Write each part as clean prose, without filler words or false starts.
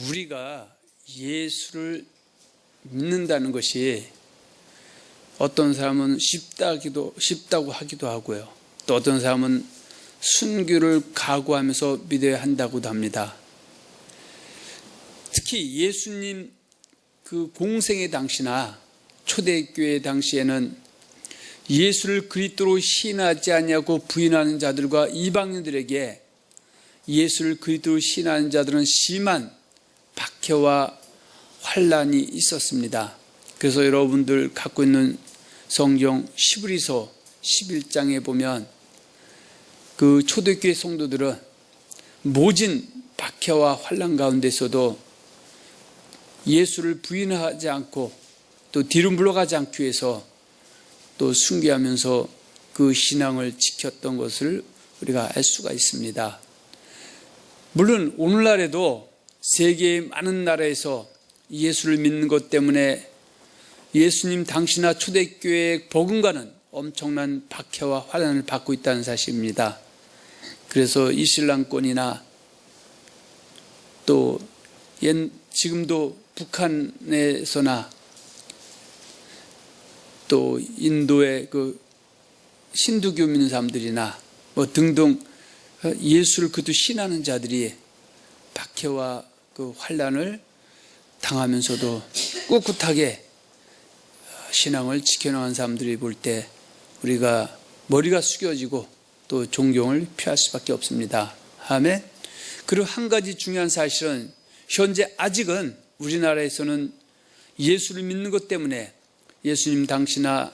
우리가 예수를 믿는다는 것이 어떤 사람은 쉽다고 하기도 하고요. 또 어떤 사람은 순교를 각오하면서 믿어야 한다고도 합니다. 특히 예수님 그 공생의 당시나 초대교회 당시에는 예수를 그리스도로 시인하지 않냐고 부인하는 자들과 이방인들에게 예수를 그리스도로 시인하는 자들은 심한 박해와 환난이 있었습니다. 그래서 여러분들 갖고 있는 성경 히브리서 11장에 보면 그 초대교회 성도들은 모진 박해와 환난 가운데서도 예수를 부인하지 않고 또 뒤로 물러가지 않기 위해서 또 순교하면서 그 신앙을 지켰던 것을 우리가 알 수가 있습니다. 물론 오늘날에도 세계의 많은 나라에서 예수를 믿는 것 때문에 예수님 당시나 초대교회의 복음과는 엄청난 박해와 환난을 받고 있다는 사실입니다. 그래서 이슬람권이나 또 지금도 북한에서나 또 인도의 그 신두교 믿는 사람들이나 뭐 등등 예수를 그도 신하는 자들이 박해와 그 환난을 당하면서도 꿋꿋하게 신앙을 지켜나가는 사람들이 볼 때 우리가 머리가 숙여지고 또 존경을 표할 수밖에 없습니다. 아멘. 그리고 한 가지 중요한 사실은 현재 아직은 우리나라에서는 예수를 믿는 것 때문에 예수님 당시나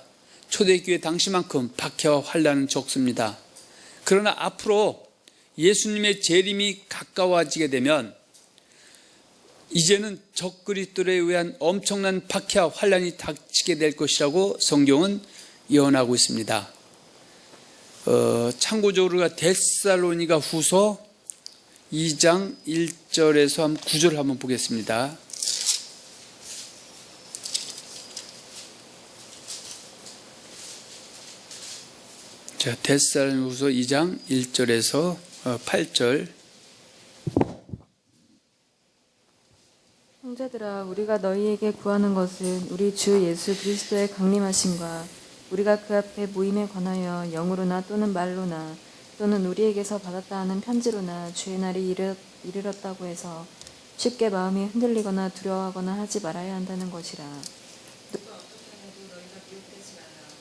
초대교회 당시만큼 박해와 환난은 적습니다. 그러나 앞으로 예수님의 재림이 가까워지게 되면 이제는 적그리스도에 의한 엄청난 박해와 환난이 닥치게 될 것이라고 성경은 예언하고 있습니다. 참고적으로 우리가 데살로니가 후서 2장 1절에서 9절을 한번 보겠습니다. 자, 데살로니가 후서 2장 1절에서 8절. 형제들아, 우리가 너희에게 구하는 것은 우리 주 예수 그리스도의 강림하심과 우리가 그 앞에 모임에 관하여 영으로나 또는 말로나 또는 우리에게서 받았다 하는 편지로나 주의 날이 이르렀다고 해서 쉽게 마음이 흔들리거나 두려워하거나 하지 말아야 한다는 것이라. 누가 어떻게 해도 너희가 미혹되지 말라.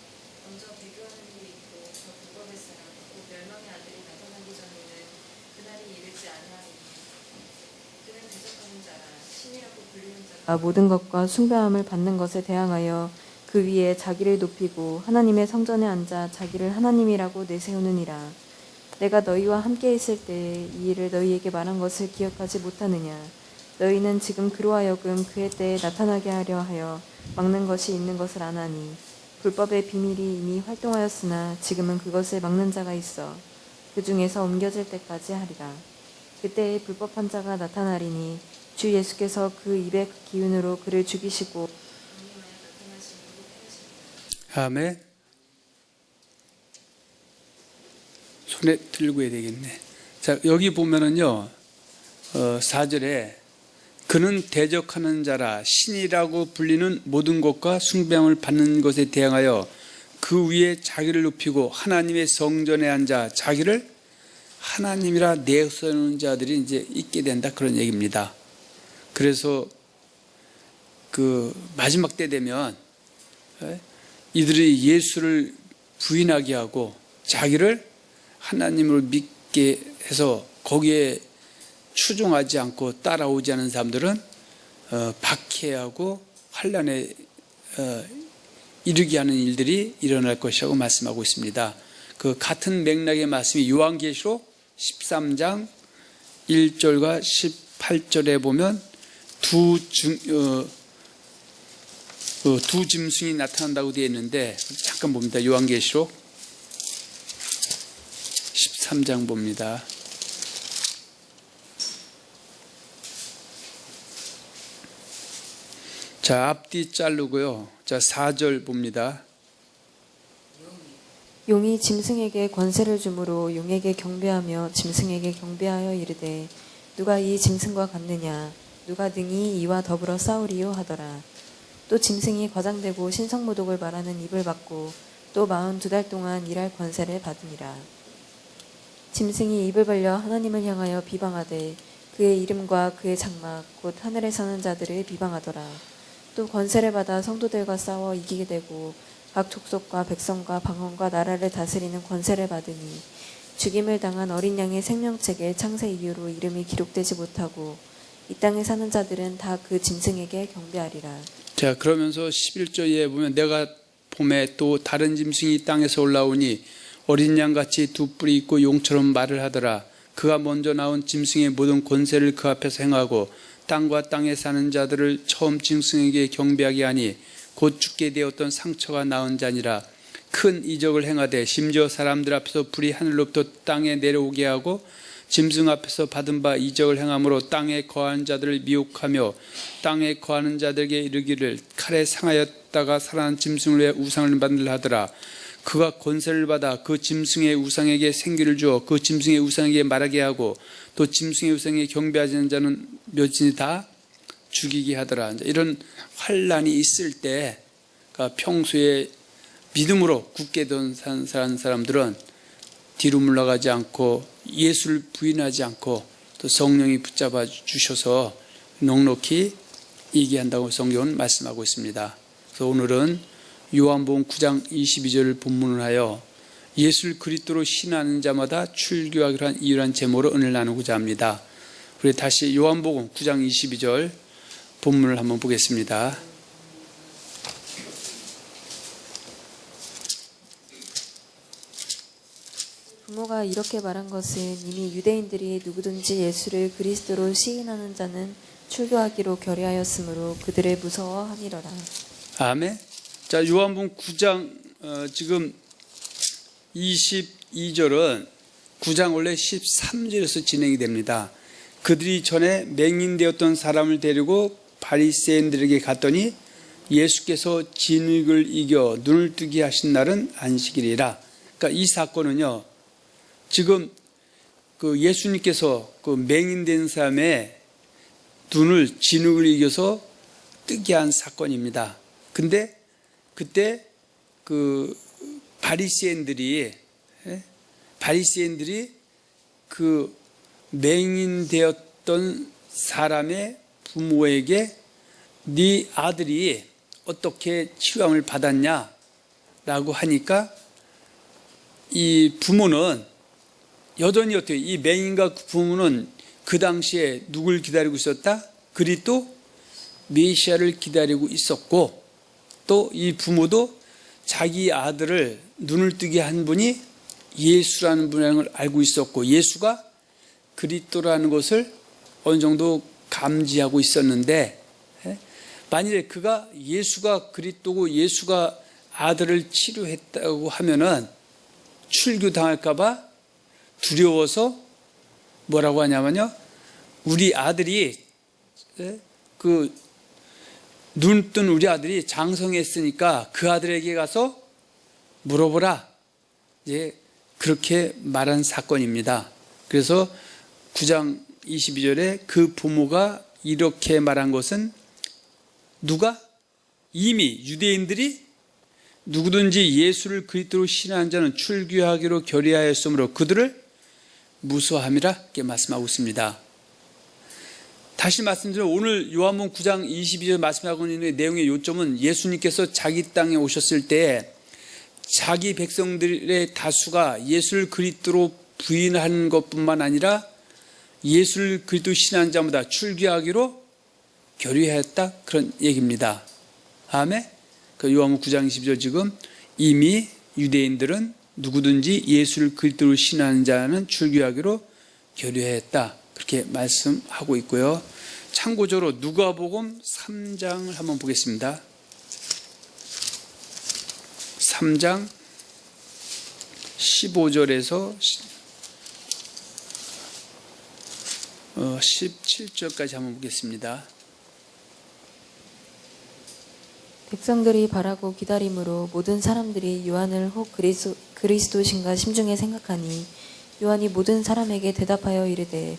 먼저 배교하는 일이 있고 저 불법의 사람 곧 멸망의 아들이 나타나기 전에는 그날이 이르지 아니하리니 그는 대적하는 자라 신이라고 불리는 자라 모든 것과 숭배함을 받는 것에 대항하여 그 위에 자기를 높이고 하나님의 성전에 앉아 자기를 하나님이라고 내세우느니라. 내가 너희와 함께 있을 때에 이 일을 너희에게 말한 것을 기억하지 못하느냐. 너희는 지금 그로 하여금 그의 때에 나타나게 하려 하여 막는 것이 있는 것을 아나니 불법의 비밀이 이미 활동하였으나 지금은 그것을 막는 자가 있어 그 중에서 옮겨질 때까지 하리라. 그때에 불법한 자가 나타나리니 주 예수께서 그 입의 기운으로 그를 죽이시고 아멘. 손에 들고 해야 되겠네. 자, 여기 보면은요, 4절에 그는 대적하는 자라 신이라고 불리는 모든 것과 숭배함을 받는 것에 대항하여 그 위에 자기를 높이고 하나님의 성전에 앉아 자기를 하나님이라 내세우는 자들이 이제 있게 된다, 그런 얘기입니다. 그래서 그 마지막 때 되면 이들이 예수를 부인하게 하고 자기를 하나님을 믿게 해서 거기에 추종하지 않고 따라오지 않은 사람들은 박해하고 환난에 이르게 하는 일들이 일어날 것이라고 말씀하고 있습니다. 그 같은 맥락의 말씀이 요한계시록 13장 1절과 18절에 보면 두 짐승이 나타난다고 되어 있는데 잠깐 봅니다. 요한계시록 13장 봅니다. 자, 앞뒤 자르고요. 자, 4절 봅니다. 용이 짐승에게 권세를 주므로 용에게 경배하며 짐승에게 경배하여 이르되 누가 이 짐승과 같느냐. 누가 능히 이와 더불어 싸우리요 하더라. 또 짐승이 과장되고 신성모독을 말하는 입을 받고 또 42달 동안 일할 권세를 받으니라. 짐승이 입을 벌려 하나님을 향하여 비방하되 그의 이름과 그의 장막 곧 하늘에 사는 자들을 비방하더라. 또 권세를 받아 성도들과 싸워 이기게 되고 각 족속과 백성과 방언과 나라를 다스리는 권세를 받으니 죽임을 당한 어린 양의 생명책에 창세 이후로 이름이 기록되지 못하고 이 땅에 사는 자들은 다 그 짐승에게 경배하리라. 자, 그러면서 11절에 보면 내가 봄에 또 다른 짐승이 땅에서 올라오니 어린 양같이 두 뿔이 있고 용처럼 말을 하더라. 그가 먼저 나온 짐승의 모든 권세를 그 앞에서 행하고 땅과 땅에 사는 자들을 처음 짐승에게 경배하게 하니 곧 죽게 되었던 상처가 나은 자니라. 큰 이적을 행하되 심지어 사람들 앞에서 불이 하늘로부터 땅에 내려오게 하고 짐승 앞에서 받은 바 이적을 행함으로 땅에 거하는 자들을 미혹하며 땅에 거하는 자들에게 이르기를 칼에 상하였다가 살아난 짐승을 위해 우상을 만들라 하더라. 그가 권세를 받아 그 짐승의 우상에게 생기를 주어 그 짐승의 우상에게 말하게 하고 또 짐승의 우상에 경배하지 않는 자는 몇인지 다 죽이게 하더라. 이런 환란이 있을 때 그러니까 평소에 믿음으로 굳게 던 사람들은 뒤로 물러가지 않고 예수를 부인하지 않고 또 성령이 붙잡아 주셔서 넉넉히 얘기한다고 성경은 말씀하고 있습니다. 그래서 오늘은 요한복음 9장 22절을 본문을 하여 예수를 그리스도로 신하는 자마다 출교하기로 한 이유란 제목으로 은혜를 나누고자 합니다. 우리 다시 요한복음 9장 22절 본문을 한번 보겠습니다. 부모가 이렇게 말한 것은 이미 유대인들이 누구든지 예수를 그리스도로 시인하는 자는 출교하기로 결의하였으므로 그들을 무서워함이로라. 아멘. 자, 요한복음 9장 지금 22절은 9장 원래 13절에서 진행이 됩니다. 그들이 전에 맹인되었던 사람을 데리고 바리새인들에게 갔더니 예수께서 진흙을 이겨 눈을 뜨게 하신 날은 안식일이라. 그러니까 이 사건은요, 지금 그 예수님께서 그 맹인된 사람의 눈을 진흙을 이겨서 뜨게 한 사건입니다. 근데 그때 그 바리새인들이 그 맹인되었던 사람의 부모에게 네 아들이 어떻게 치유함을 받았냐라고 하니까 이 부모는 여전히 어떻게 이 맹인과 부모는 그 당시에 누굴 기다리고 있었다? 그리스도 메시아를 기다리고 있었고 또 이 부모도 자기 아들을 눈을 뜨게 한 분이 예수라는 분이라는 걸 알고 있었고 예수가 그리스도라는 것을 어느 정도 감지하고 있었는데 만일에 그가 예수가 그리스도고 예수가 아들을 치료했다고 하면은 출교당할까 봐 두려워서 뭐라고 하냐면요, 우리 아들이 그 눈 뜬 우리 아들이 장성했으니까 그 아들에게 가서 물어보라, 이제 그렇게 말한 사건입니다. 그래서 9장 22절에 그 부모가 이렇게 말한 것은 누가? 이미 유대인들이 누구든지 예수를 그리스도로 신하는 자는 출교하기로 결의하였으므로 그들을 무서워함이라 이렇게 말씀하고 있습니다. 다시 말씀드리면 오늘 요한복음 9장 22절 말씀하고 있는 내용의 요점은 예수님께서 자기 땅에 오셨을 때 자기 백성들의 다수가 예수를 그리스도로 부인하는 것뿐만 아니라 예수를 그리스도 신하는 자마다 출교하기로 결의하였다, 그런 얘기입니다. 아멘. 그 요한복음 9장 22절 지금 이미 유대인들은 누구든지 예수를 그리스도로 신하는 자는 출교하기로 결의하였다, 그렇게 말씀하고 있고요. 참고적으로 누가복음 3장을 한번 보겠습니다. 3장 15절에서 17절까지 한번 보겠습니다. 백성들이 바라고 기다림으로 모든 사람들이 요한을 혹 그리스도신가 심중에 생각하니 요한이 모든 사람에게 대답하여 이르되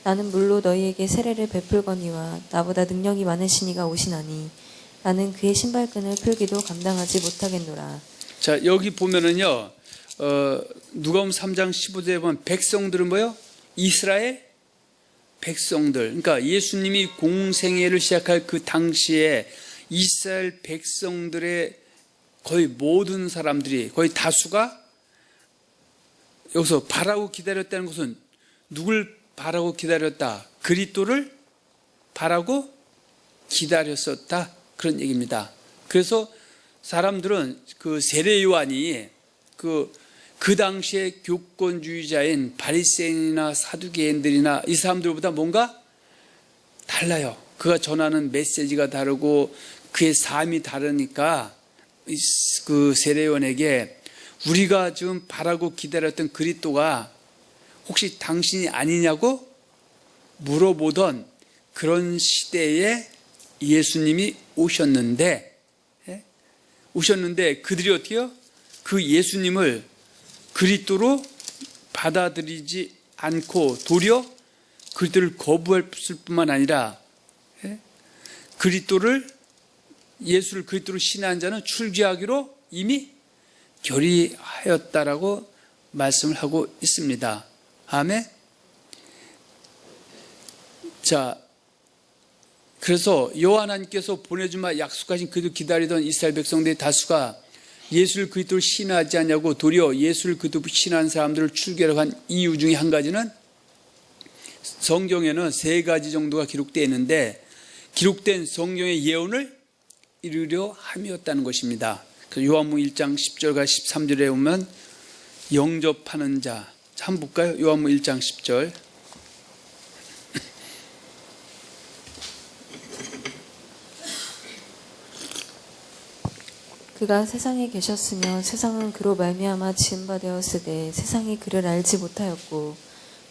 나는 물로 너희에게 세례를 베풀거니와 나보다 능력이 많으신 이가 오시나니 나는 그의 신발끈을 풀기도 감당하지 못하겠노라. 자, 여기 보면은요, 누가복음 3장 15절에 보면 백성들은 뭐요? 이스라엘 백성들. 그러니까 예수님이 공생애를 시작할 그 당시에 이스라엘 백성들의 거의 모든 사람들이, 거의 다수가 여기서 바라고 기다렸다는 것은 누굴 바라고 기다렸다? 그리스도를 바라고 기다렸었다. 그런 얘기입니다. 그래서 사람들은 그 세례 요한이 그 당시에 교권주의자인 바리새인이나 사두개인들이나 이 사람들보다 뭔가 달라요. 그가 전하는 메시지가 다르고 그의 삶이 다르니까 그 세례 요한에게 우리가 지금 바라고 기다렸던 그리스도가 혹시 당신이 아니냐고 물어보던 그런 시대에 예수님이 오셨는데 그들이 어떻게요? 그 예수님을 그리스도로 받아들이지 않고 도리어 그리스도를 거부했을 뿐만 아니라 예수를 그리스도로 신뢰한 자는 출교하기로 이미 결의하였다라고 말씀을 하고 있습니다. 아멘. 자, 그래서 여호와 하나님께서 보내주마 약속하신 그도 기다리던 이스라엘 백성들의 다수가 예수를 그리스도를 신뢰하지 않냐고 도리어 예수를 그리스도로 신뢰한 사람들을 출교하라고 한 이유 중에 한 가지는 성경에는 3가지 정도가 기록되어 있는데 기록된 성경의 예언을 이루려 함이었다는 것입니다. 그래서 요한복음 1장 10절과 13절에 보면 영접하는 자, 한번 볼까요? 요한복음 1장 10절. 그가 세상에 계셨으며 세상은 그로 말미암아 지은 바 되었으되 세상이 그를 알지 못하였고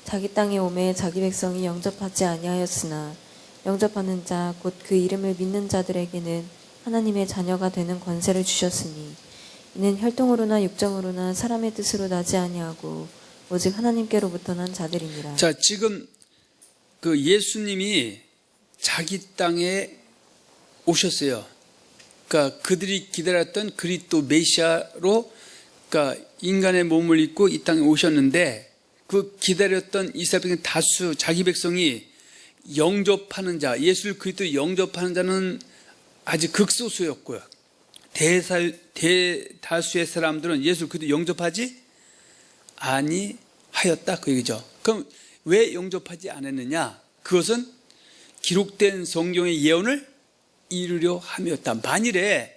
자기 땅에 오매 자기 백성이 영접하지 아니하였으나 영접하는 자 곧 그 이름을 믿는 자들에게는 하나님의 자녀가 되는 권세를 주셨으니 이는 혈통으로나 육정으로나 사람의 뜻으로 나지 아니하고 오직 하나님께로부터 난 자들이니라. 자, 지금 그 예수님이 자기 땅에 오셨어요. 그러니까 그들이 기다렸던 그리스도 메시아로 그러니까 인간의 몸을 입고 이 땅에 오셨는데 그 기다렸던 이스라엘 백성 다수 자기 백성이 영접하는 자, 예수를 그리스도 영접하는 자는 아직 극소수였고요. 대다수의 사람들은 예수를 그리스도 영접하지 아니하였다 그 얘기죠. 그럼 왜 영접하지 않았느냐? 그것은 기록된 성경의 예언을 이루려 함이었다. 만일에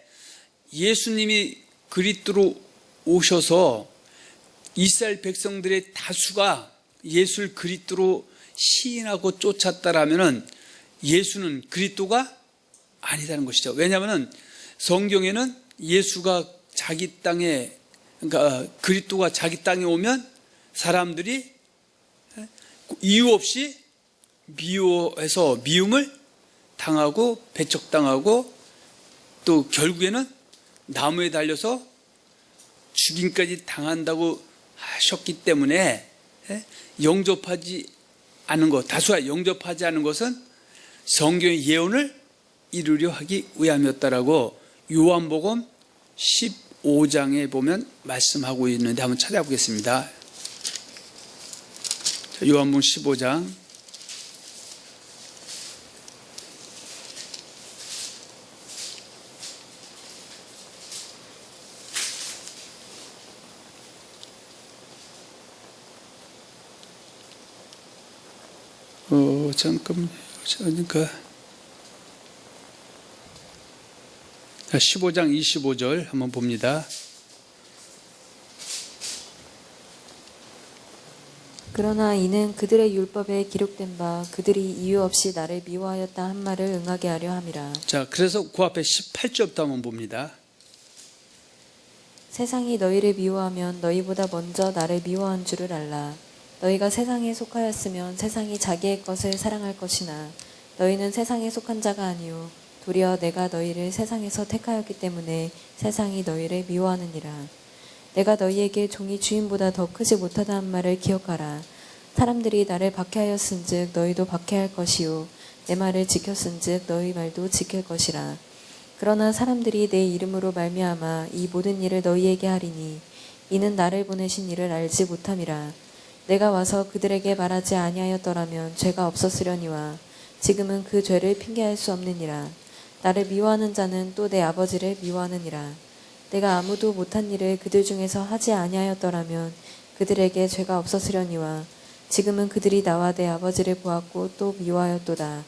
예수님이 그리스도로 오셔서 이스라엘 백성들의 다수가 예수를 그리스도로 시인하고 쫓았다라면은 예수는 그리스도가 아니다는 것이죠. 왜냐하면 성경에는 예수가 자기 땅에 그러니까 그리스도가 자기 땅에 오면 사람들이 이유 없이 미워해서 미움을 당하고 배척당하고 또 결국에는 나무에 달려서 죽임까지 당한다고 하셨기 때문에 영접하지 않은 것, 다수가 영접하지 않은 것은 성경의 예언을 이루려 하기 위함이었다라고 요한복음 15장에 보면 말씀하고 있는데 한번 찾아보겠습니다. 요한복음 15장 잠깐만요. 그러니까 15장 25절 한번 봅니다. 그러나 이는 그들의 율법에 기록된 바 그들이 이유 없이 나를 미워하였다 한 말을 응하게 하려 함이라. 자, 그래서 그 앞에 18절부터 한번 봅니다. 세상이 너희를 미워하면 너희보다 먼저 나를 미워한 줄을 알라. 너희가 세상에 속하였으면 세상이 자기의 것을 사랑할 것이나 너희는 세상에 속한 자가 아니요 도리어 내가 너희를 세상에서 택하였기 때문에 세상이 너희를 미워하느니라. 내가 너희에게 종이 주인보다 더 크지 못하다 한 말을 기억하라. 사람들이 나를 박해하였은즉 너희도 박해할 것이요 내 말을 지켰은즉 너희 말도 지킬 것이라. 그러나 사람들이 내 이름으로 말미암아 이 모든 일을 너희에게 하리니 이는 나를 보내신 이를 알지 못함이라. 내가 와서 그들에게 말하지 아니하였더라면 죄가 없었으려니와 지금은 그 죄를 핑계할 수 없느니라. 나를 미워하는 자는 또 내 아버지를 미워하느니라. 내가 아무도 못한 일을 그들 중에서 하지 아니하였더라면 그들에게 죄가 없었으려니와 지금은 그들이 나와 내 아버지를 보았고 또 미워하였도다.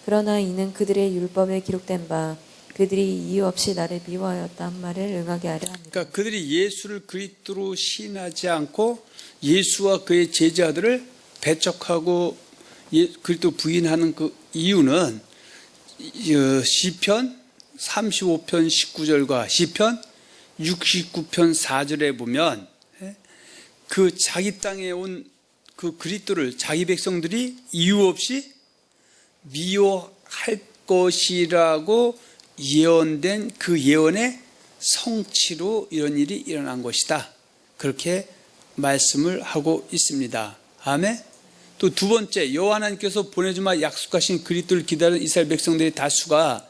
그러나 이는 그들의 율법에 기록된 바 그들이 이유 없이 나를 미워하였다 한 말을 응하게 하려 합니다. 그러니까 그들이 예수를 그리스도로 시인하지 않고 예수와 그의 제자들을 배척하고 그리스도 부인하는 그 이유는 시편 35편 19절과 시편 69편 4절에 보면 그 자기 땅에 온 그 그리스도를 자기 백성들이 이유 없이 미워할 것이라고 예언된 그 예언의 성취로 이런 일이 일어난 것이다. 그렇게 말씀을 하고 있습니다. 아멘. 또 두 번째, 여호와 하나님께서 보내주마 약속하신 그리스도를 기다리는 이스라엘 백성들의 다수가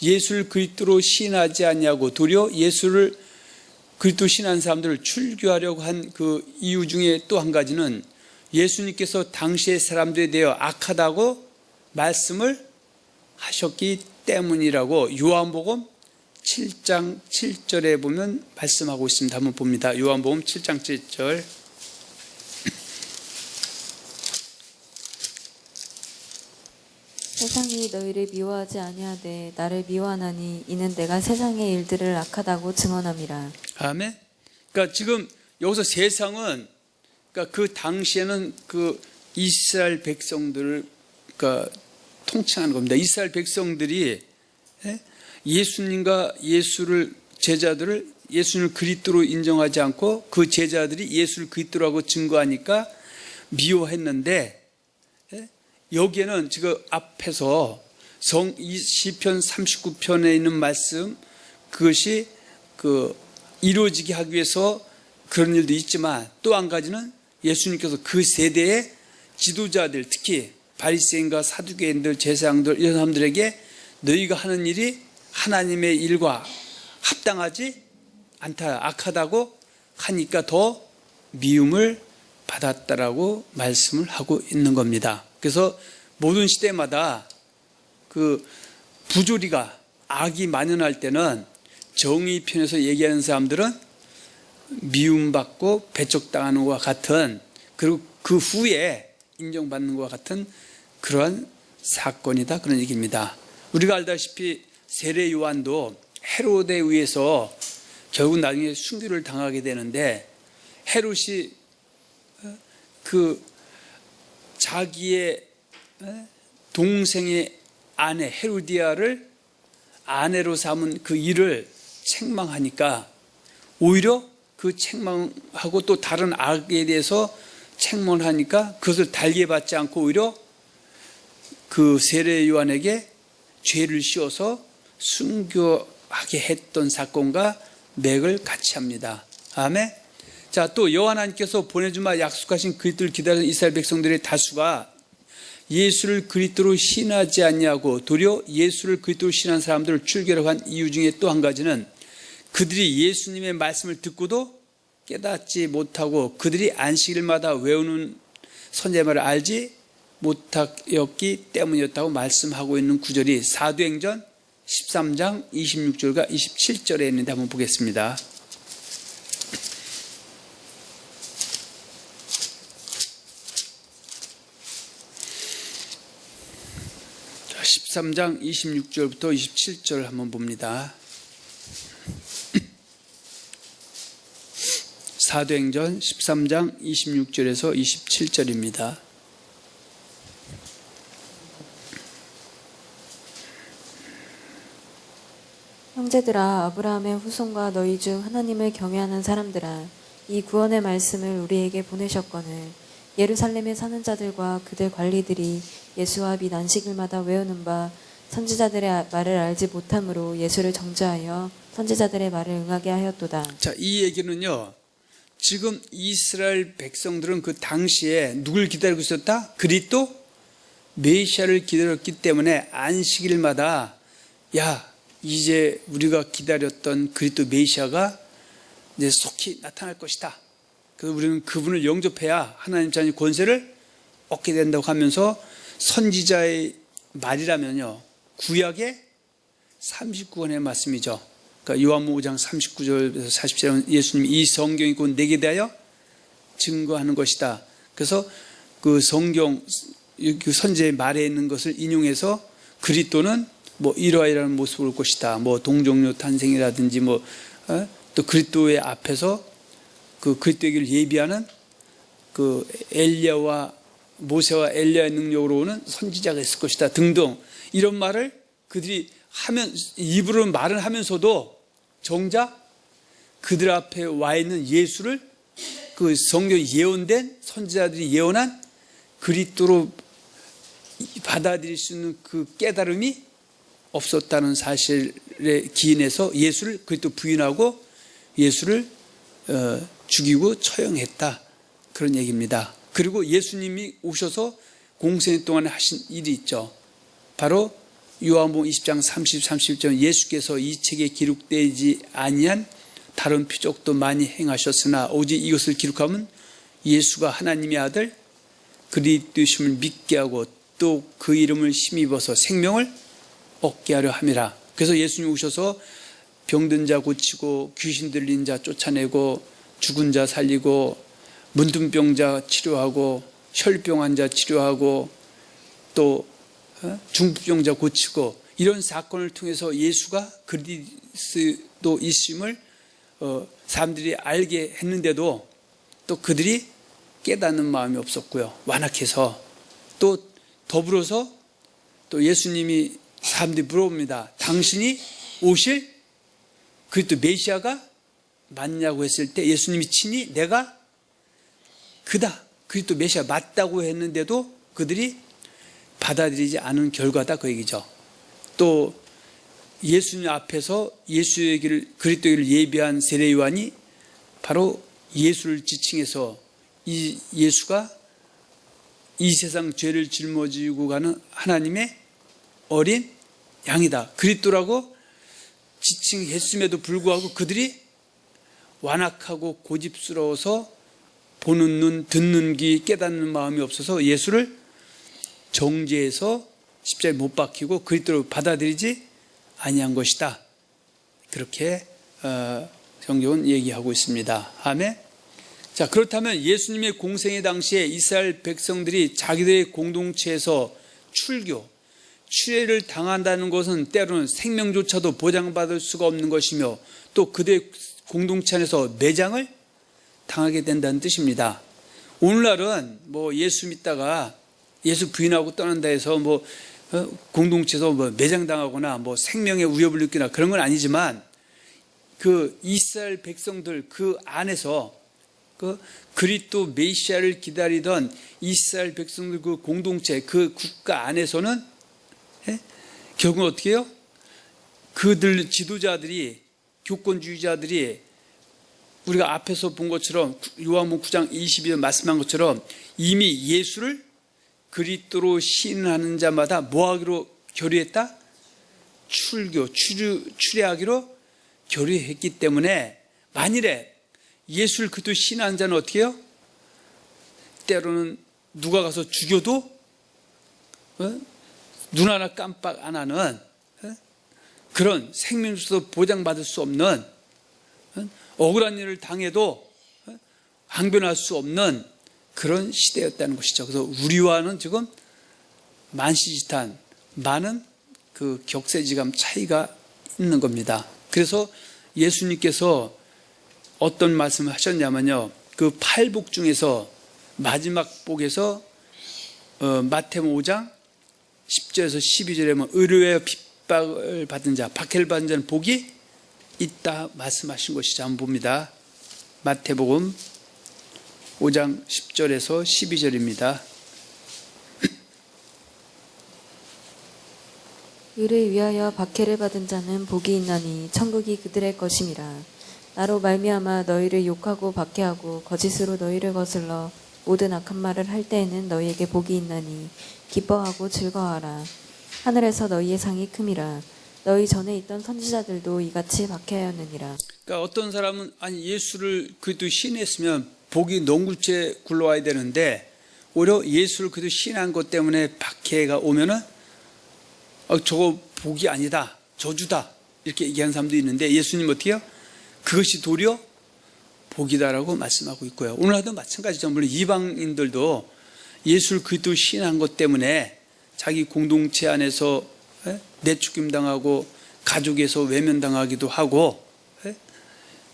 예수를 그리스도로 시인하지 않냐고 도리어 예수를 그리스도 신한 사람들을 출교하려고 한 그 이유 중에 또 한 가지는 예수님께서 당시의 사람들에 대해 악하다고 말씀을 하셨기 때문이라고 요한복음 7장 7절에 보면 말씀하고 있습니다. 한번 봅니다. 요한복음 7장 7절. 세상이 너희를 미워하지 아니하되 나를 미워하나니 이는 내가 세상의 일들을 악하다고 증언함이라. 아멘. 그러니까 지금 여기서 세상은 그러니까 그 당시에는 그 이스라엘 백성들을 그러니까 통칭하는 겁니다. 이스라엘 백성들이 예수님과 예수를 제자들을 예수님을 그리스도로 인정하지 않고 그 제자들이 예수를 그리스도라고 증거하니까 미워했는데 여기에는 지금 앞에서 시편 39편에 있는 말씀 그것이 그 이루어지게 하기 위해서 그런 일도 있지만 또 한 가지는 예수님께서 그 세대의 지도자들 특히 바리새인과 사두개인들 제사장들 이런 사람들에게 너희가 하는 일이 하나님의 일과 합당하지 않다 악하다고 하니까 더 미움을 받았다라고 말씀을 하고 있는 겁니다. 그래서 모든 시대마다 그 부조리가 악이 만연할 때는 정의 편에서 얘기하는 사람들은 미움받고 배척당하는 것과 같은 그리고 그 후에 인정받는 것과 같은 그러한 사건이다 그런 얘기입니다. 우리가 알다시피 세례 요한도 헤롯에 의해서 결국 나중에 순교를 당하게 되는데 헤롯이 그 자기의 동생의 아내 헤로디아를 아내로 삼은 그 일을 책망하니까 오히려 그 책망하고 또 다른 악에 대해서 책망하니까 그것을 달게 받지 않고 오히려 그 세례 요한에게 죄를 씌워서 순교하게 했던 사건과 맥을 같이 합니다. 아멘. 자, 또 여호와 하나님께서 보내주마 약속하신 그리스도를 기다리는 이스라엘 백성들의 다수가 예수를 그리스도로 신하지 않냐고 도리어 예수를 그리스도로 신한 사람들을 출교하려고 한 이유 중에 또 한 가지는 그들이 예수님의 말씀을 듣고도 깨닫지 못하고 그들이 안식일마다 외우는 선지자 말을 알지 못하였기 때문이었다고 말씀하고 있는 구절이 사도행전 13장 26절과 27절에 있는데 한번 보겠습니다. 13장 26절부터 27절 한번 봅니다. 사도행전 13장 26절에서 27절입니다. 형제들아 아브라함의 후손과 너희 중 하나님을 경외하는 사람들아 이 구원의 말씀을 우리에게 보내셨거늘 예루살렘에 사는 자들과 그들 관리들이 예수와 및 안식일마다 외우는 바 선지자들의 말을 알지 못함으로 예수를 정죄하여 선지자들의 말을 응하게 하였도다. 자, 이 얘기는요. 지금 이스라엘 백성들은 그 당시에 누굴 기다리고 있었다? 그리스도 메시아를 기다렸기 때문에 안식일마다 야, 이제 우리가 기다렸던 그리스도 메시아가 이제 속히 나타날 것이다. 그래서 우리는 그분을 영접해야 하나님 자녀의 권세를 얻게 된다고 하면서 선지자의 말이라면요, 구약의 39권의 말씀이죠. 그러니까 요한복음 5장 39절에서 40절은 예수님이 이 성경이 곧 내게 대하여 증거하는 것이다. 그래서 그 성경 그 선지자의 말에 있는 것을 인용해서 그리스도는 뭐 이러이러한 모습을 올 것이다. 뭐 동정녀 탄생이라든지 또 그리스도의 앞에서 그 그리스도에게 예비하는 그 엘리야와 모세와 엘리야의 능력으로 오는 선지자가 있을 것이다 등등 이런 말을 그들이 하면 입으로 말은 하면서도 정작 그들 앞에 와 있는 예수를 그 성경 예언된 선지자들이 예언한 그리스도로 받아들일 수 있는 그 깨달음이 없었다는 사실에 기인해서 예수를 그리스도 부인하고 예수를 죽이고 처형했다, 그런 얘기입니다. 그리고 예수님이 오셔서 공생 동안에 하신 일이 있죠. 바로 요한복음 20장 30, 31절 예수께서 이 책에 기록되지 아니한 다른 표적도 많이 행하셨으나 오직 이것을 기록하면 예수가 하나님의 아들 그리스도심을 믿게 하고 또 그 이름을 힘입어서 생명을 얻게 하려 함이라. 그래서 예수님이 오셔서 병든 자 고치고 귀신 들린 자 쫓아내고 죽은 자 살리고 문둥병자 치료하고 혈병 환자 치료하고 또 중풍병자 고치고 이런 사건을 통해서 예수가 그리스도이심을 사람들이 알게 했는데도 또 그들이 깨닫는 마음이 없었고요. 완악해서 또 더불어서 또 예수님이 사람들이 물어봅니다. 당신이 오실 그리스도 메시아가 맞냐고 했을 때 예수님이 친히 내가 그다, 그리스도 메시아 맞다고 했는데도 그들이 받아들이지 않은 결과다, 그 얘기죠. 또 예수님 앞에서 예수의 그리스도를 예비한 세례 요한이 바로 예수를 지칭해서 이 예수가 이 세상 죄를 짊어지고 가는 하나님의 어린 양이다, 그리스도라고 지칭했음에도 불구하고 그들이 완악하고 고집스러워서 보는 눈, 듣는 귀, 깨닫는 마음이 없어서 예수를 정죄해서 십자가에 못 박히고 그리스도로 받아들이지 아니한 것이다. 그렇게 성경은 얘기하고 있습니다. 아멘. 자, 그렇다면 예수님의 공생의 당시에 이스라엘 백성들이 자기들의 공동체에서 추례를 당한다는 것은 때로는 생명조차도 보장받을 수가 없는 것이며 또 그들의 공동체 안에서 매장을 당하게 된다는 뜻입니다. 오늘날은 뭐 예수 믿다가 예수 부인하고 떠난다 해서 뭐 공동체에서 뭐 매장당하거나 뭐 생명의 위협을 느끼나 그런 건 아니지만 그 이스라엘 백성들 그 안에서 그 그리스도 메시아를 기다리던 이스라엘 백성들 그 공동체 그 국가 안에서는 결국 어떻게 해요? 그들 지도자들이 교권주의자들이 우리가 앞에서 본 것처럼 요한복음 9장 22절 말씀한 것처럼 이미 예수를 그리스도로 시인하는 자마다 뭐하기로 결의했다? 추례하기로 결의했기 때문에 만일에 예수를 그리스도 시인하는 자는 어떻게 해요? 때로는 누가 가서 죽여도 눈 하나 깜빡 안 하는 그런 생명으로서 보장받을 수 없는 억울한 일을 당해도 항변할 수 없는 그런 시대였다는 것이죠. 그래서 우리와는 지금 만시지탄 많은 그 격세지감 차이가 있는 겁니다. 그래서 예수님께서 어떤 말씀을 하셨냐면요, 그 8복 중에서 마지막 복에서 마태복음 5장 10절에서 12절에 보면 의로에 핍박을 받은 자, 박해를 받은 자는 복이 있다 말씀하신 것이죠. 한번 봅니다. 마태복음 5장 10절에서 12절입니다. 의를 위하여 박해를 받은 자는 복이 있나니 천국이 그들의 것임이라. 나로 말미암아 너희를 욕하고 박해하고 거짓으로 너희를 거슬러 모든 악한 말을 할 때에는 너희에게 복이 있나니 기뻐하고 즐거워하라. 하늘에서 너희의 상이 큼이라. 너희 전에 있던 선지자들도 이같이 박해하였느니라. 그러니까 어떤 사람은 아니 예수를 그래도 신했으면 복이 농굴째 굴러와야 되는데 오히려 예수를 그래도 신한 것 때문에 박해가 오면은 저거 복이 아니다, 저주다 이렇게 얘기하는 사람도 있는데 예수님 어떻게요? 그것이 도리어 복이다라고 말씀하고 있고요. 오늘도 마찬가지죠. 물론 이방인들도 예수를 그리스도 신한 것 때문에 자기 공동체 안에서 내쫓김 당하고 가족에서 외면당하기도 하고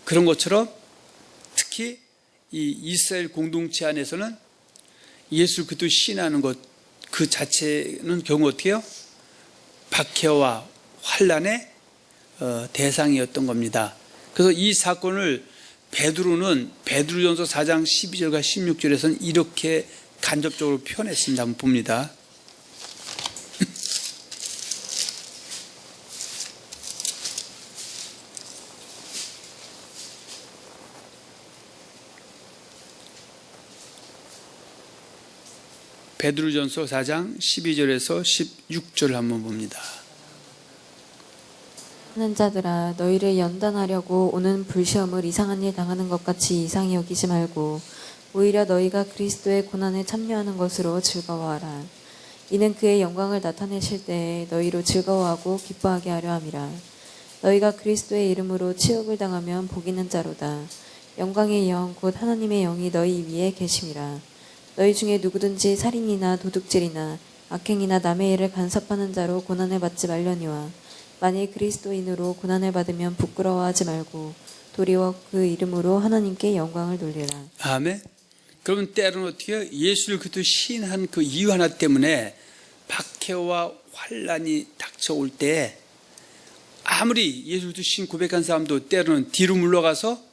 그런 것처럼 특히 이 이스라엘 공동체 안에서는 예수를 그리스도 신하는 것 그 자체는 경우 어떻게 해요? 박해와 환난의 대상이었던 겁니다. 그래서 이 사건을 베드로전서 4장 12절과 16절에서는 이렇게 간접적으로 표현했습니다. 한번 봅니다. 베드로전서 4장 12절에서 16절을 한번 봅니다. 하는 자들아 너희를 연단하려고 오는 불시험을 이상한 일 당하는 것 같이 이상히 여기지 말고 오히려 너희가 그리스도의 고난에 참여하는 것으로 즐거워하라. 이는 그의 영광을 나타내실 때에 너희로 즐거워하고 기뻐하게 하려 함이라. 너희가 그리스도의 이름으로 치욕을 당하면 복 있는 자로다. 영광의 영 곧 하나님의 영이 너희 위에 계심이라. 너희 중에 누구든지 살인이나 도둑질이나 악행이나 남의 일을 간섭하는 자로 고난을 받지 말려니와 만일 그리스도인으로 고난을 받으면 부끄러워하지 말고 도리어 그 이름으로 하나님께 영광을 돌리라. 아멘. 그러면 때로는 어떻게 해요? 예수를 그리스도 신한 그 이유 하나 때문에 박해와 환난이 닥쳐올 때 아무리 예수 그리스도 신 고백한 사람도 때로는 뒤로 물러가서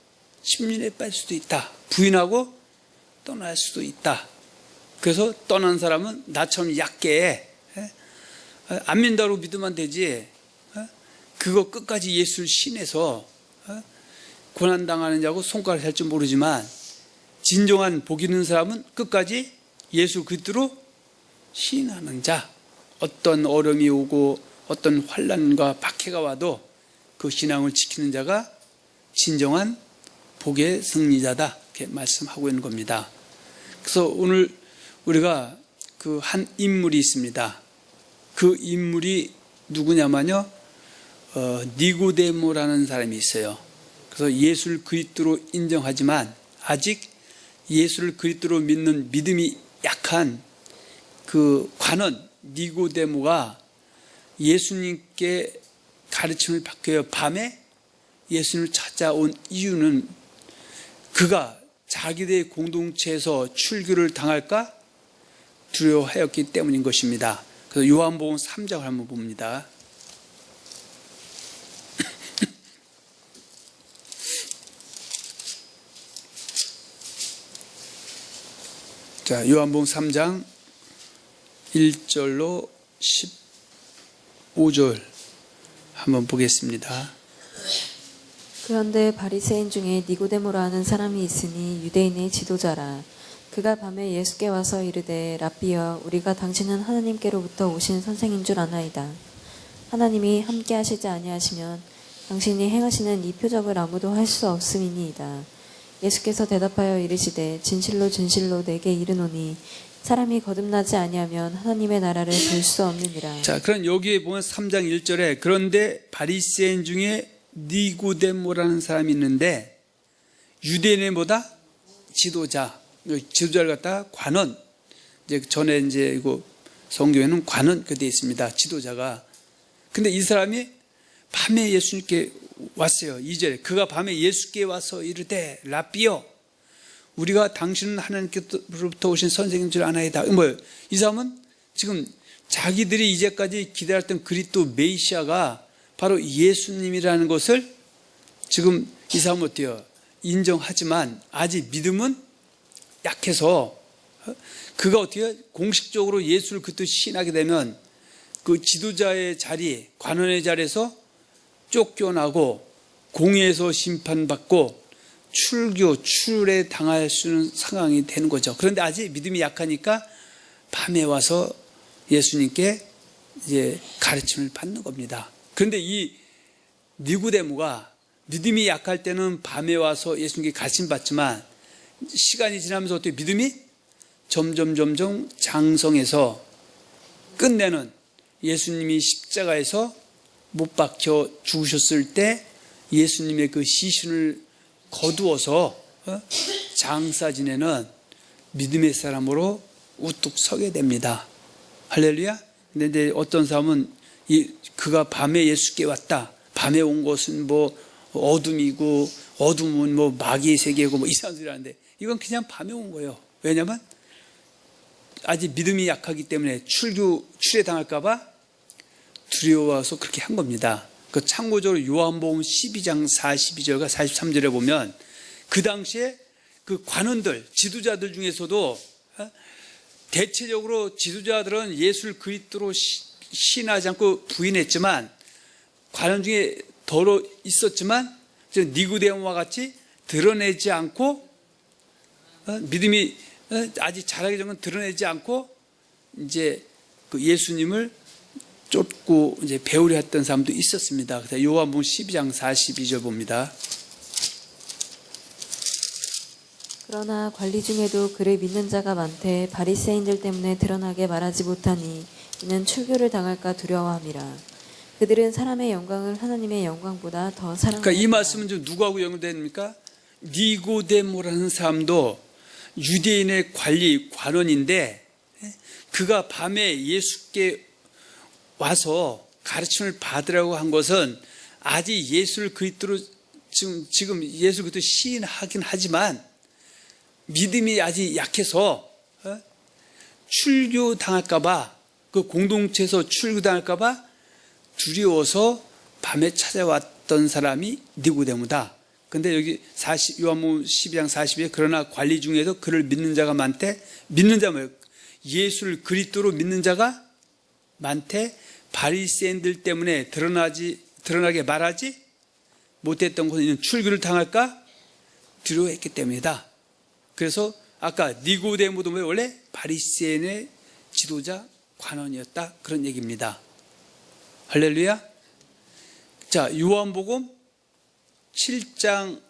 심륜에 빠질 수도 있다. 부인하고 떠날 수도 있다. 그래서 떠난 사람은 나처럼 얕게 안 믿는다고 믿으면 되지. 그거 끝까지 예수를 신해서 고난당하는 자고 손가락 할 줄 모르지만 진정한 복 있는 사람은 끝까지 예수 그리스도로 신하는 자. 어떤 어려움이 오고 어떤 환난과 박해가 와도 그 신앙을 지키는 자가 진정한 복의 승리자다. 이렇게 말씀하고 있는 겁니다. 그래서 오늘 우리가 그 한 인물이 있습니다. 그 인물이 누구냐면요. 니고데모라는 사람이 있어요. 그래서 예수를 그리스도로 인정하지만 아직 예수를 그리스도로 믿는 믿음이 약한 그 관원 니고데모가 예수님께 가르침을 받고요. 밤에 예수님을 찾아온 이유는 그가 자기들의 공동체에서 출교를 당할까 두려워하였기 때문인 것입니다. 그래서 요한복음 3장을 한번 봅니다. 자, 요한복음 3장 1절로 15절 한번 보겠습니다. 그런데 바리새인 중에 니고데모라 하는 사람이 있으니 유대인의 지도자라. 그가 밤에 예수께 와서 이르되 랍비여 우리가 당신은 하나님께로부터 오신 선생인 줄 아나이다. 하나님이 함께 하시지 아니하시면 당신이 행하시는 이 표적을 아무도 할 수 없음이니이다. 예수께서 대답하여 이르시되 진실로 진실로 내게 이르노니 사람이 거듭나지 아니하면 하나님의 나라를 볼 수 없느니라. 자, 그럼 여기에 보면 3장 1절에 그런데 바리새인 중에 니고데모라는 사람이 있는데 유대인의 뭐다? 지도자를 갖다가 관원. 이제 전에 이제 이거 성경에는 관원 그 돼 있습니다. 지도자가. 근데 이 사람이 밤에 예수님께 왔어요. 2절에 그가 밤에 예수께 와서 이르되 랍비여 우리가 당신은 하나님께로부터 오신 선생인 줄 아나이다. 이 사람은 지금 자기들이 이제까지 기다렸던 그리스도 메시아가 바로 예수님이라는 것을 지금 이 사람은 어때요? 인정하지만 아직 믿음은 약해서 그가 어떻게 공식적으로 예수를 그때 신하게 되면 그 지도자의 자리, 관원의 자리에서 쫓겨나고 공회에서 심판받고 출애 당할 수 있는 상황이 되는 거죠. 그런데 아직 믿음이 약하니까 밤에 와서 예수님께 이제 가르침을 받는 겁니다. 그런데 이 니고데모가 믿음이 약할 때는 밤에 와서 예수님께 가르침 받지만 시간이 지나면서 어떻게 믿음이 점점 장성해서 끝내는 예수님이 십자가에서 못 박혀 죽으셨을 때 예수님의 그 시신을 거두어서 장사 지내는 믿음의 사람으로 우뚝 서게 됩니다. 할렐루야. 근데 어떤 사람은 그가 밤에 예수께 왔다. 밤에 온 것은 뭐 어둠이고 어둠은 뭐 마귀의 세계고 뭐 이상한 소리 하는데 이건 그냥 밤에 온 거예요. 왜냐하면 아직 믿음이 약하기 때문에 출애 당할까봐 두려워서 그렇게 한 겁니다. 그 참고적으로 요한복음 12장 42절과 43절에 보면 그 당시에 그 관원들, 지도자들 중에서도 대체적으로 지도자들은 예수를 그리스도로 신하지 않고 부인했지만 관원 중에 더러 있었지만 니고데모와 같이 드러내지 않고 믿음이 아직 자라기 전은 드러내지 않고 이제 그 예수님을 쫓고 이제 배우려 했던 사람도 있었습니다. 그래서 요한복음 12장 42절 봅니다. 그러나 관리 중에도 그를 믿는 자가 많되 바리새인들 때문에 드러나게 말하지 못하니 이는 출교를 당할까 두려워함이라. 그들은 사람의 영광을 하나님의 영광보다 더 사랑하니라. 그러니까 이 말씀은 좀 누구하고 연결됩니까? 니고데모라는 사람도 유대인의 관원인데 그가 밤에 예수께 와서 가르침을 받으라고 한 것은 아직 예수를 그리스도로 지금 예수 그리스도 시인하긴 하지만 믿음이 아직 약해서 출교당할까봐 그 공동체에서 출교당할까봐 두려워서 밤에 찾아왔던 사람이 니고데모다. 근데 여기 요한복음 12장 40에 그러나 관리 중에도 그를 믿는 자가 많대. 믿는 자 뭐예요? 예수를 그리스도로 믿는 자가 많대. 바리새인들 때문에 드러나게 말하지 못했던 것은 출교를 당할까 두려워했기 때문이다. 그래서 아까 니고데모도 원래 바리새인의 지도자 관원이었다 그런 얘기입니다. 할렐루야. 자, 요한복음 7장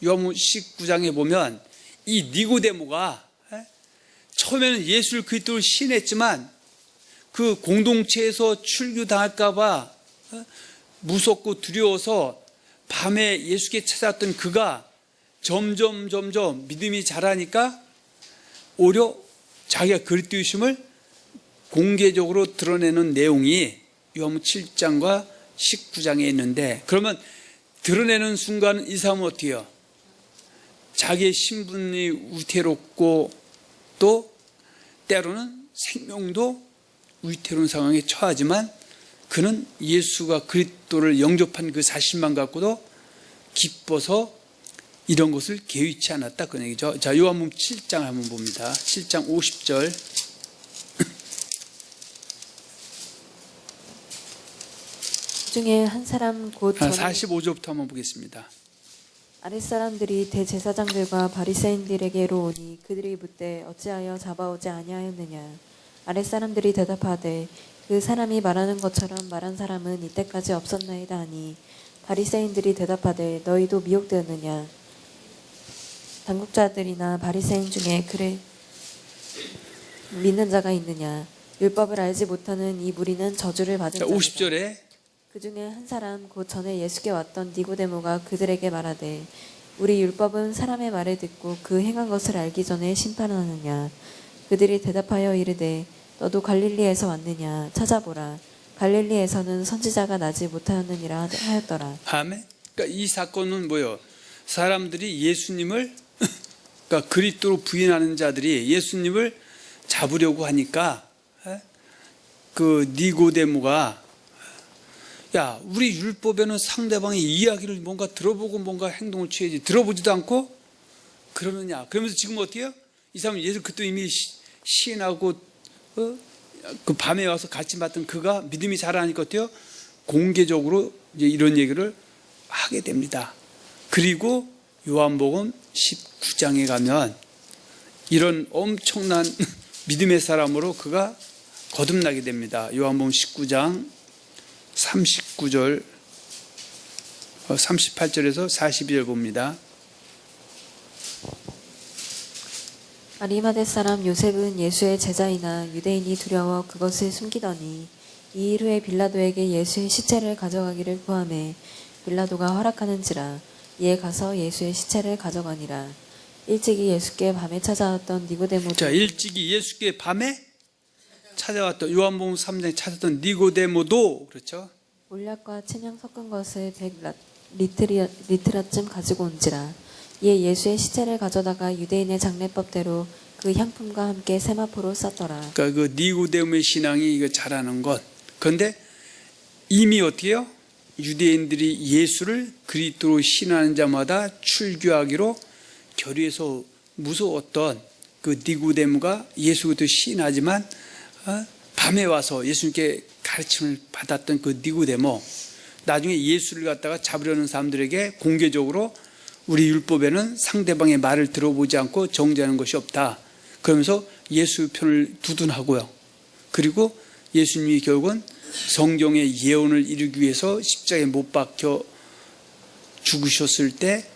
요한복음 19장에 보면 이 니고데모가 처음에는 예수를 그리스도로 신했지만 그 공동체에서 출교당할까봐 무섭고 두려워서 밤에 예수께 찾아왔던 그가 점점 믿음이 자라니까 오히려 자기가 그리스도이심을 공개적으로 드러내는 내용이 요한복음 7장과 19장에 있는데 그러면 드러내는 순간 이 사람은 어떻게 해요? 자기의 신분이 위태롭고 또 때로는 생명도 위태로운 상황에 처하지만 그는 예수가 그리스도를 영접한 그 사실만 갖고도 기뻐서 이런 것을 개의치 않았다 그 얘기죠. 자, 요한복음 7장 한번 봅니다. 7장 50절. 중에 한 사람 곧 45절부터 한번 보겠습니다. 아랫사람들이 대제사장들과 바리새인들에게로 오니 그들이 묻되 어찌하여 잡아오지 아니하였느냐. 아랫사람들이 대답하되 그 사람이 말하는 것처럼 말한 사람은 이때까지 없었나이다 하니 바리새인들이 대답하되 너희도 미혹되었느냐. 당국자들이나 바리새인 중에 그를 믿는 자가 있느냐. 율법을 알지 못하는 이 무리는 저주를 받은 자이다. 50절에 그 중에 한 사람 곧 전에 예수께 왔던 니고데모가 그들에게 말하되 우리 율법은 사람의 말을 듣고 그 행한 것을 알기 전에 심판하느냐. 그들이 대답하여 이르되 너도 갈릴리에서 왔느냐. 찾아보라. 갈릴리에서는 선지자가 나지 못하였느니라 하였더라. 아멘. 그러니까 이 사건은 뭐예요? 사람들이 예수님을 그러니까 그리스도로 부인하는 자들이 예수님을 잡으려고 하니까 그 니고데모가 야, 우리 율법에는 상대방의 이야기를 뭔가 들어보고 뭔가 행동을 취해야지 들어보지도 않고 그러느냐. 그러면서 지금 어떻게 해요? 이 사람은 예수 그때 이미 시인하고 그 밤에 와서 같이 봤던 그가 믿음이 자라니까 어때요? 공개적으로 이제 이런 얘기를 하게 됩니다. 그리고 요한복음 19장에 가면 이런 엄청난 믿음의 사람으로 그가 거듭나게 됩니다. 요한복음 19장 39절 38절에서 42절 봅니다. 아리마대 사람 요셉은 예수의 제자이나 유대인이 두려워 그것을 숨기더니 이 일 후에 빌라도에게 예수의 시체를 가져가기를 구하매 빌라도가 허락하는지라 이에 가서 예수의 시체를 가져가니라. 일찍이 예수께 밤에 찾아왔던 니고데모도 자, 일찍이 예수께 밤에 찾아왔던 요한복음 3장에 찾았던 니고데모도 그렇죠. 몰약과 침향 섞은 것을 100리트라쯤 가지고 온지라. 이에 예수의 시체를 가져다가 유대인의 장례법대로 그 향품과 함께 세마포로 쌌더라. 그러니까 그 니고데모의 신앙이 이거 잘하는 것. 그런데 이미 어떻게 해요? 유대인들이 예수를 그리스도로 신하는 자마다 출교하기로 결의해서 무서웠던 그 니고데모가 예수 그리스도 신하지만 밤에 와서 예수님께 가르침을 받았던 그 니고데모, 나중에 예수를 갖다가 잡으려는 사람들에게 공개적으로 우리 율법에는 상대방의 말을 들어보지 않고 정죄하는 것이 없다. 그러면서 예수 편을 두둔하고요. 그리고 예수님이 결국은 성경의 예언을 이루기 위해서 십자가에 못 박혀 죽으셨을 때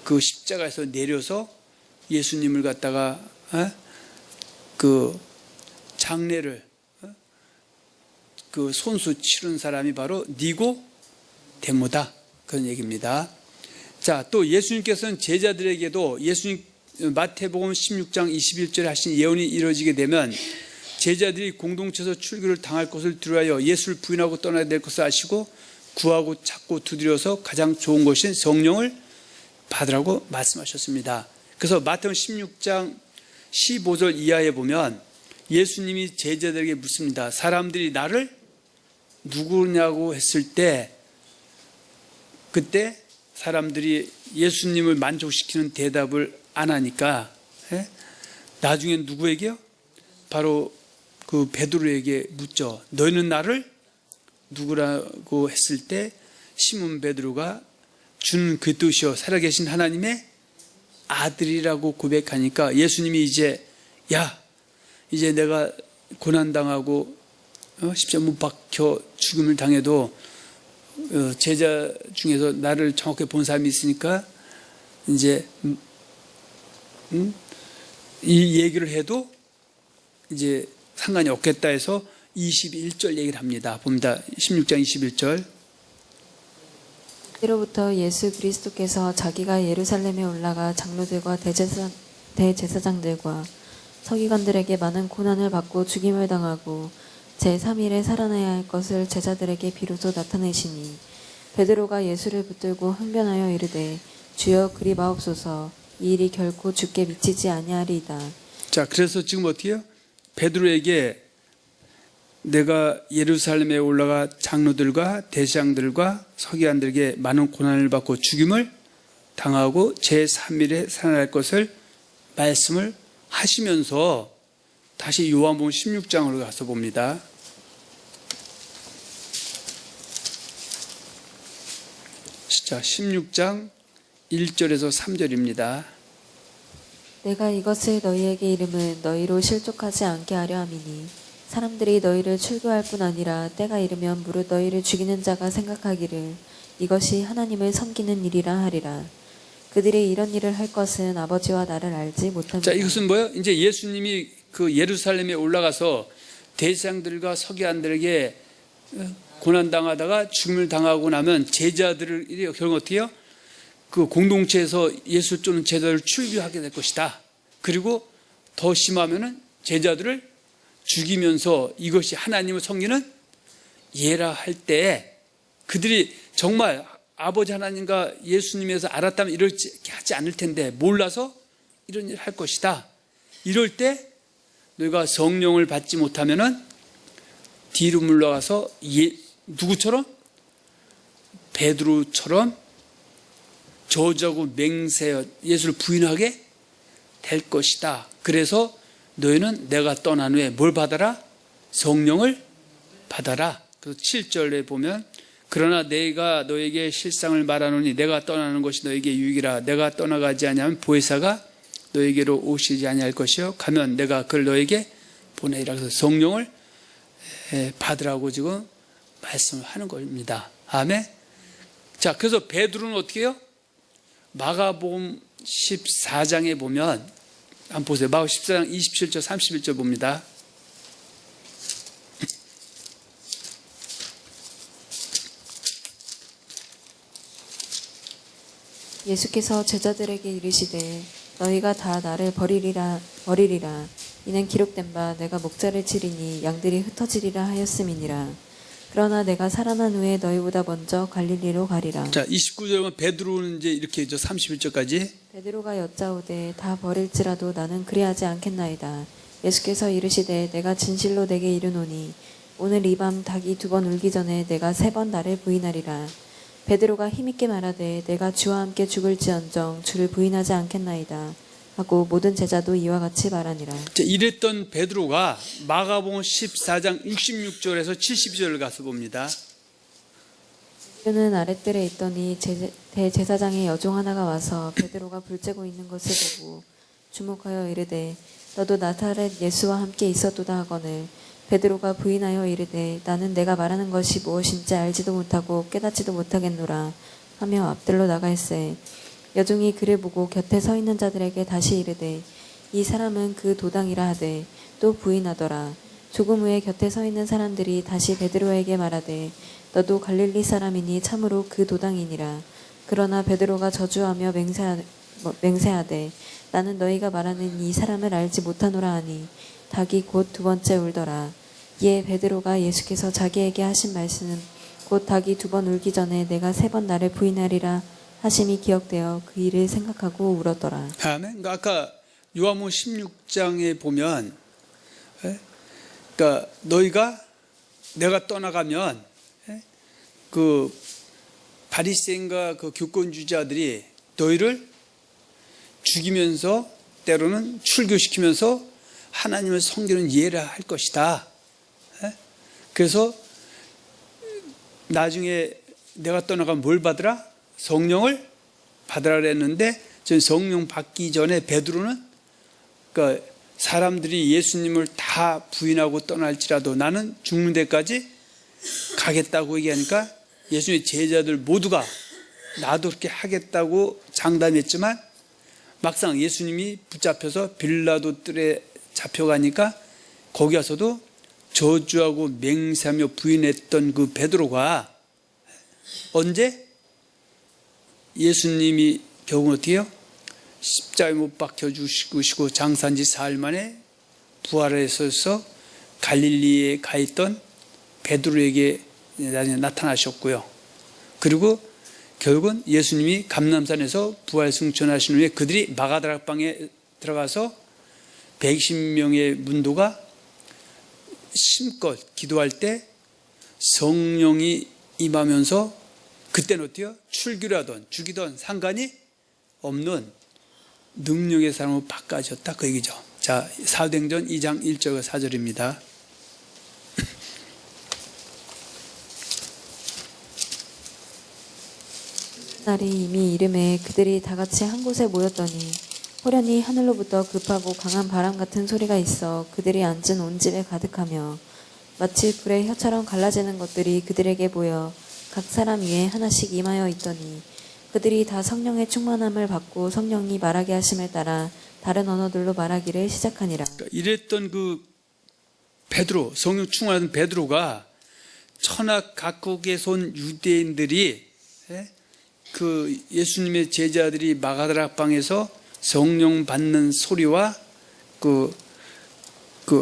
그 십자가에서 내려서 예수님을 갖다가 그 장례를 그 손수 치른 사람이 바로 니고데모다. 그런 얘기입니다. 자, 또 예수님께서는 제자들에게도 예수님 마태복음 16장 21절에 하신 예언이 이루어지게 되면 제자들이 공동체에서 출교를 당할 것을 두려워하여 예수를 부인하고 떠나야 될 것을 아시고 구하고 찾고 두드려서 가장 좋은 것인 성령을 받으라고 말씀하셨습니다. 그래서 마태복음 16장 15절 이하에 보면 예수님이 제자들에게 묻습니다. 사람들이 나를 누구냐고 했을 때 그때 사람들이 예수님을 만족시키는 대답을 안 하니까 나중에 누구에게요? 바로 그 베드로에게 묻죠. 너희는 나를 누구라고 했을 때 시몬 베드로가 주는 그리스도시요 살아계신 하나님의 아들이라고 고백하니까 예수님이 이제 이제 내가 고난당하고 십자가 못 박혀 죽음을 당해도 제자 중에서 나를 정확히 본 사람이 있으니까 이제 이 얘기를 해도 이제 상관이 없겠다 해서 21절 얘기를 합니다. 봅니다. 16장 21절. 그때로부터 예수 그리스도께서 자기가 예루살렘에 올라가 장로들과 대제사장들과 서기관들에게 많은 고난을 받고 죽임을 당하고 제3일에 살아나야 할 것을 제자들에게 비로소 나타내시니 베드로가 예수를 붙들고 항변하여 이르되 주여 그리 마옵소서 이 일이 결코 주께 미치지 아니하리이다. 자, 그래서 지금 어떻게 해요? 베드로에게 내가 예루살렘에 올라가 장로들과 대제사장들과 서기관들에게 많은 고난을 받고 죽임을 당하고 제3일에 살아날 것을 말씀을 하시면서 다시 요한복음 16장으로 가서 봅니다. 자, 16장 1절에서 3절입니다. 내가 이것을 너희에게 이름은 너희로 실족하지 않게 하려 함이니 사람들이 너희를 출교할 뿐 아니라 때가 이르면 무릇 너희를 죽이는 자가 생각하기를 이것이 하나님을 섬기는 일이라 하리라. 그들이 이런 일을 할 것은 아버지와 나를 알지 못합니다. 자, 이것은 뭐예요? 이제 예수님이 그 예루살렘에 올라가서 대제사장들과 서기관들에게 고난당하다가 죽음을 당하고 나면 제자들이 결국 어떻게 해요? 그 공동체에서 예수 쫓는 제자들을 출교하게 될 것이다. 그리고 더 심하면은 제자들을 죽이면서 이것이 하나님을 섬기는 예라 할 때 그들이 정말 아버지 하나님과 예수님에서 알았다면 이렇게 하지 않을 텐데 몰라서 이런 일을 할 것이다. 이럴 때 너희가 성령을 받지 못하면은 뒤로 물러가서 누구처럼? 베드로처럼 저주하고 맹세하여 예수를 부인하게 될 것이다. 그래서 너희는 내가 떠난 후에 뭘 받아라? 성령을 받아라. 그래서 7절에 보면 그러나 내가 너에게 실상을 말하노니 내가 떠나는 것이 너에게 유익이라. 내가 떠나가지 아니하면 보혜사가 너에게로 오시지 아니할 것이요 가면 내가 그를 너에게 보내리라. 그래서 성령을 받으라고 지금 말씀을 하는 겁니다. 아멘. 자, 그래서 베드로는 어떻게 해요? 마가복음 14장에 보면 한번 보세요. 마가복음 14장 27절 31절 봅니다. 예수께서 제자들에게 이르시되 너희가 다 나를 버리리라. 이는 기록된 바 내가 목자를 치리니 양들이 흩어지리라 하였음이니라. 그러나 내가 살아난 후에 너희보다 먼저 갈릴리로 가리라. 자, 29절은 베드로는 이제 이렇게 31절까지. 베드로가 여짜오되 다 버릴지라도 나는 그리하지 않겠나이다. 예수께서 이르시되 내가 진실로 내게 이르노니 오늘 이 밤 닭이 2번 울기 전에 내가 3번 나를 부인하리라. 베드로가 힘있게 말하되 내가 주와 함께 죽을지언정 주를 부인하지 않겠나이다 하고 모든 제자도 이와 같이 말하니라. 자, 이랬던 베드로가 마가복음 14장 66절에서 72절을 가서 봅니다. 베드로는 아랫뜰에 있더니 대제사장의 여종 하나가 와서 베드로가 불쬐고 있는 것을 보고 주목하여 이르되 너도 나사렛 예수와 함께 있었도다 하거늘 베드로가 부인하여 이르되 나는 내가 말하는 것이 무엇인지 알지도 못하고 깨닫지도 못하겠노라 하며 앞들로 나갈새 여종이 그를 보고 곁에 서 있는 자들에게 다시 이르되 이 사람은 그 도당이라 하되 또 부인하더라. 조금 후에 곁에 서 있는 사람들이 다시 베드로에게 말하되 너도 갈릴리 사람이니 참으로 그 도당이니라. 그러나 베드로가 저주하며 맹세하되 나는 너희가 말하는 이 사람을 알지 못하노라 하니 닭이 곧 2번째 울더라. 이에 베드로가 예수께서 자기에게 하신 말씀은 곧 닭이 2번 울기 전에 내가 3번 나를 부인하리라 하심이 기억되어 그 일을 생각하고 울었더라. 아멘. 그러니까 아까 요한복음 16장에 보면, 그러니까 너희가 내가 떠나가면 그 바리새인과 그 교권주의자들이 너희를 죽이면서 때로는 출교시키면서 하나님을 섬기는 이해를 할 것이다. 그래서 나중에 내가 떠나가면 뭘 받으라? 성령을 받으라 그랬는데 성령 받기 전에 베드로는 그러니까 사람들이 예수님을 다 부인하고 떠날지라도 나는 죽는 데까지 가겠다고 얘기하니까 예수님의 제자들 모두가 나도 그렇게 하겠다고 장담했지만 막상 예수님이 붙잡혀서 빌라도 뜰에 잡혀가니까 거기 와서도 저주하고 맹세하며 부인했던 그 베드로가 언제 예수님이 결국은 어떻게 해요? 십자가에 못 박혀 죽으시고 장사한 지 사흘 만에 부활해서 갈릴리에 가 있던 베드로에게 나타나셨고요. 그리고 결국은 예수님이 감람산에서 부활 승천하신 후에 그들이 마가다락방에 들어가서 120명의 문도가 심껏 기도할 때 성령이 임하면서 그때는 어때요? 출교하던 죽이던 상관이 없는 능력의 사람으로 바꿔졌다 그 얘기죠. 자, 사도행전 2장 1절 4절입니다. 날이 이미 이름에 그들이 다 같이 한 곳에 모였더니 호련히 하늘로부터 급하고 강한 바람 같은 소리가 있어 그들이 앉은 온 집에 가득하며 마치 불의 혀처럼 갈라지는 것들이 그들에게 보여 각 사람 위에 하나씩 임하여 있더니 그들이 다 성령의 충만함을 받고 성령이 말하게 하심에 따라 다른 언어들로 말하기를 시작하니라. 그러니까 이랬던 그 베드로, 성령 충만한 베드로가 천하 각국에서 온 유대인들이 그 예수님의 제자들이 마가다락방에서 성령 받는 소리와 그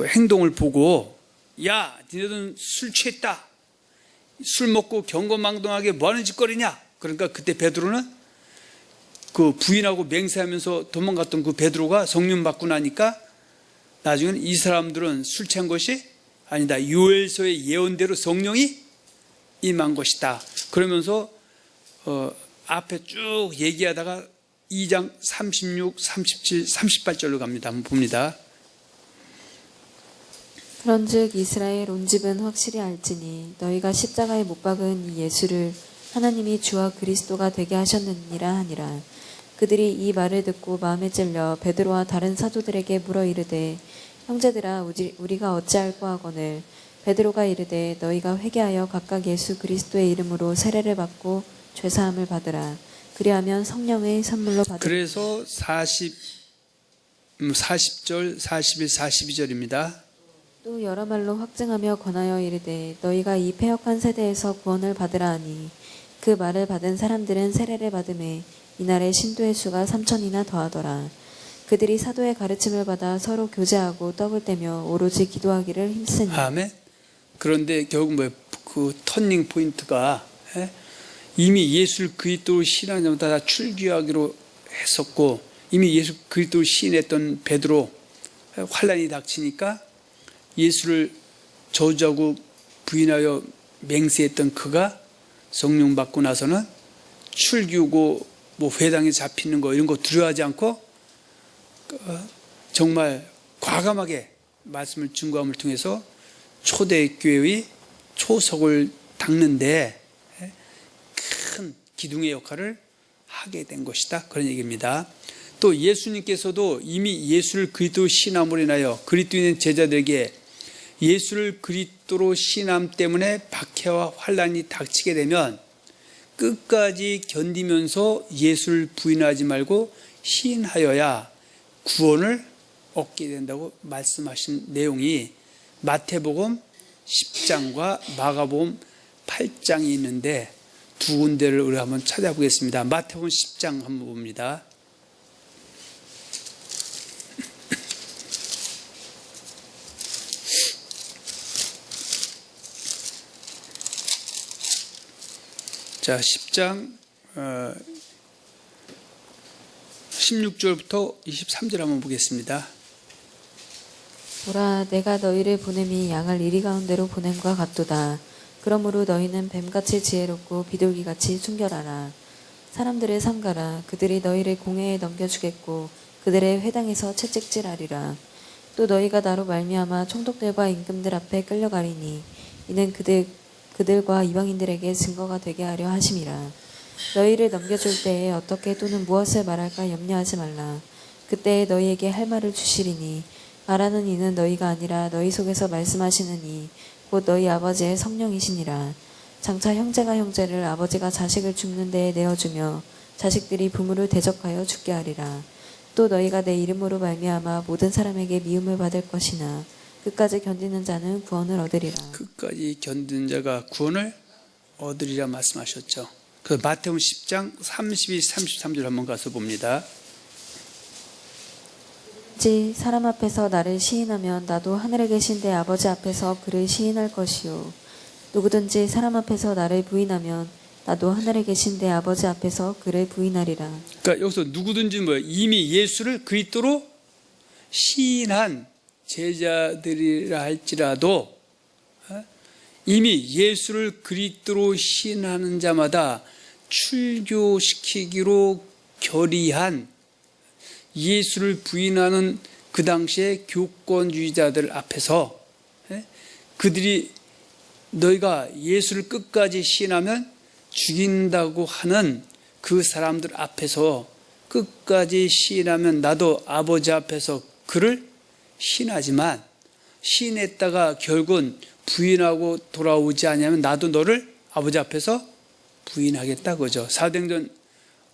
행동을 보고 야, 니네들은 술 취했다. 술 먹고 경거망동하게 뭐하는 짓거리냐. 그러니까 그때 베드로는 그 부인하고 맹세하면서 도망갔던 그 베드로가 성령 받고 나니까 나중에는 이 사람들은 술 취한 것이 아니다. 요엘서의 예언대로 성령이 임한 것이다. 그러면서 앞에 쭉 얘기하다가 2장 36, 37, 38절로 갑니다. 한번 봅니다. 그런즉 이스라엘 온 집은 확실히 알지니 너희가 십자가에 못 박은 이 예수를 하나님이 주와 그리스도가 되게 하셨느니라 하니라. 그들이 이 말을 듣고 마음에 찔려 베드로와 다른 사도들에게 물어 이르되 형제들아 우리가 어찌할꼬 하거늘 베드로가 이르되 너희가 회개하여 각각 예수 그리스도의 이름으로 세례를 받고 죄사함을 받으라. 그리하면 성령의 선물로 받으라. 그래서 40절, 41, 42절입니다. 또 여러 말로 확증하며 권하여 이르되 너희가 이 패역한 세대에서 구원을 받으라 하니 그 말을 받은 사람들은 세례를 받음에 이날의 신도의 수가 3,000이나 더하더라. 그들이 사도의 가르침을 받아 서로 교제하고 떡을 떼며 오로지 기도하기를 힘쓰니. 아멘. 그런데 결국 그 터닝 포인트가 이미 예수를 그리스도로 신앙한 자마다 다 출교하기로 했었고 이미 예수 그리스도를 시인했던 베드로 환란이 닥치니까 예수를 저주하고 부인하여 맹세했던 그가 성령 받고 나서는 출교고 회당에 잡히는 거 이런 거 두려워하지 않고 정말 과감하게 말씀을 증거함을 통해서 초대교회의 초석을 닦는데 큰 기둥의 역할을 하게 된 것이다. 그런 얘기입니다. 또 예수님께서도 이미 예수를 그리스도 신함으로 인하여 그리스도인 제자들에게 예수를 그리스도로 신함 때문에 박해와 환란이 닥치게 되면 끝까지 견디면서 예수를 부인하지 말고 시인하여야 구원을 얻게 된다고 말씀하신 내용이 마태복음 10장과 마가복음 8장이 있는데 두 군데를 우리가 한번 찾아보겠습니다. 마태복음 10장 한번 봅니다. 자, 10장 16절부터 23절 한번 보겠습니다. 보라 내가 너희를 보냄이 양을 이리 가운데로 보냄과 같도다. 그러므로 너희는 뱀같이 지혜롭고 비둘기같이 순결하라. 사람들을 삼가라. 그들이 너희를 공회에 넘겨주겠고 그들의 회당에서 채찍질하리라. 또 너희가 나로 말미암아 총독들과 임금들 앞에 끌려가리니 이는 그들과 이방인들에게 증거가 되게 하려 하심이라. 너희를 넘겨줄 때에 어떻게 또는 무엇을 말할까 염려하지 말라. 그때에 너희에게 할 말을 주시리니 말하는 이는 너희가 아니라 너희 속에서 말씀하시는 이 곧 너희 아버지의 성령이시니라. 장차 형제가 형제를 아버지가 자식을 죽는 데에 내어주며 자식들이 부모를 대적하여 죽게 하리라. 또 너희가 내 이름으로 말미암아 모든 사람에게 미움을 받을 것이나 끝까지 견디는 자는 구원을 얻으리라. 끝까지 견디는 자가 구원을 얻으리라 말씀하셨죠. 그 마태복음 10장 32, 33절 한번 가서 봅니다. 사람 앞에서 나를 시인하면 나도 하늘에 계신 내 아버지 앞에서 그를 시인할 것이요. 누구든지 사람 앞에서 나를 부인하면 나도 하늘에 계신 내 아버지 앞에서 그를 부인하리라. 그러니까 여기서 누구든지 이미 예수를 그리스도로 시인한 제자들이라 할지라도 이미 예수를 그리스도로 시인하는 자마다 출교시키기로 결의한 예수를 부인하는 그 당시의 교권주의자들 앞에서 그들이 너희가 예수를 끝까지 시인하면 죽인다고 하는 그 사람들 앞에서 끝까지 시인하면 나도 아버지 앞에서 그를 시인하지만 시인했다가 결국은 부인하고 돌아오지 않으면 나도 너를 아버지 앞에서 부인하겠다 그죠. 사도행전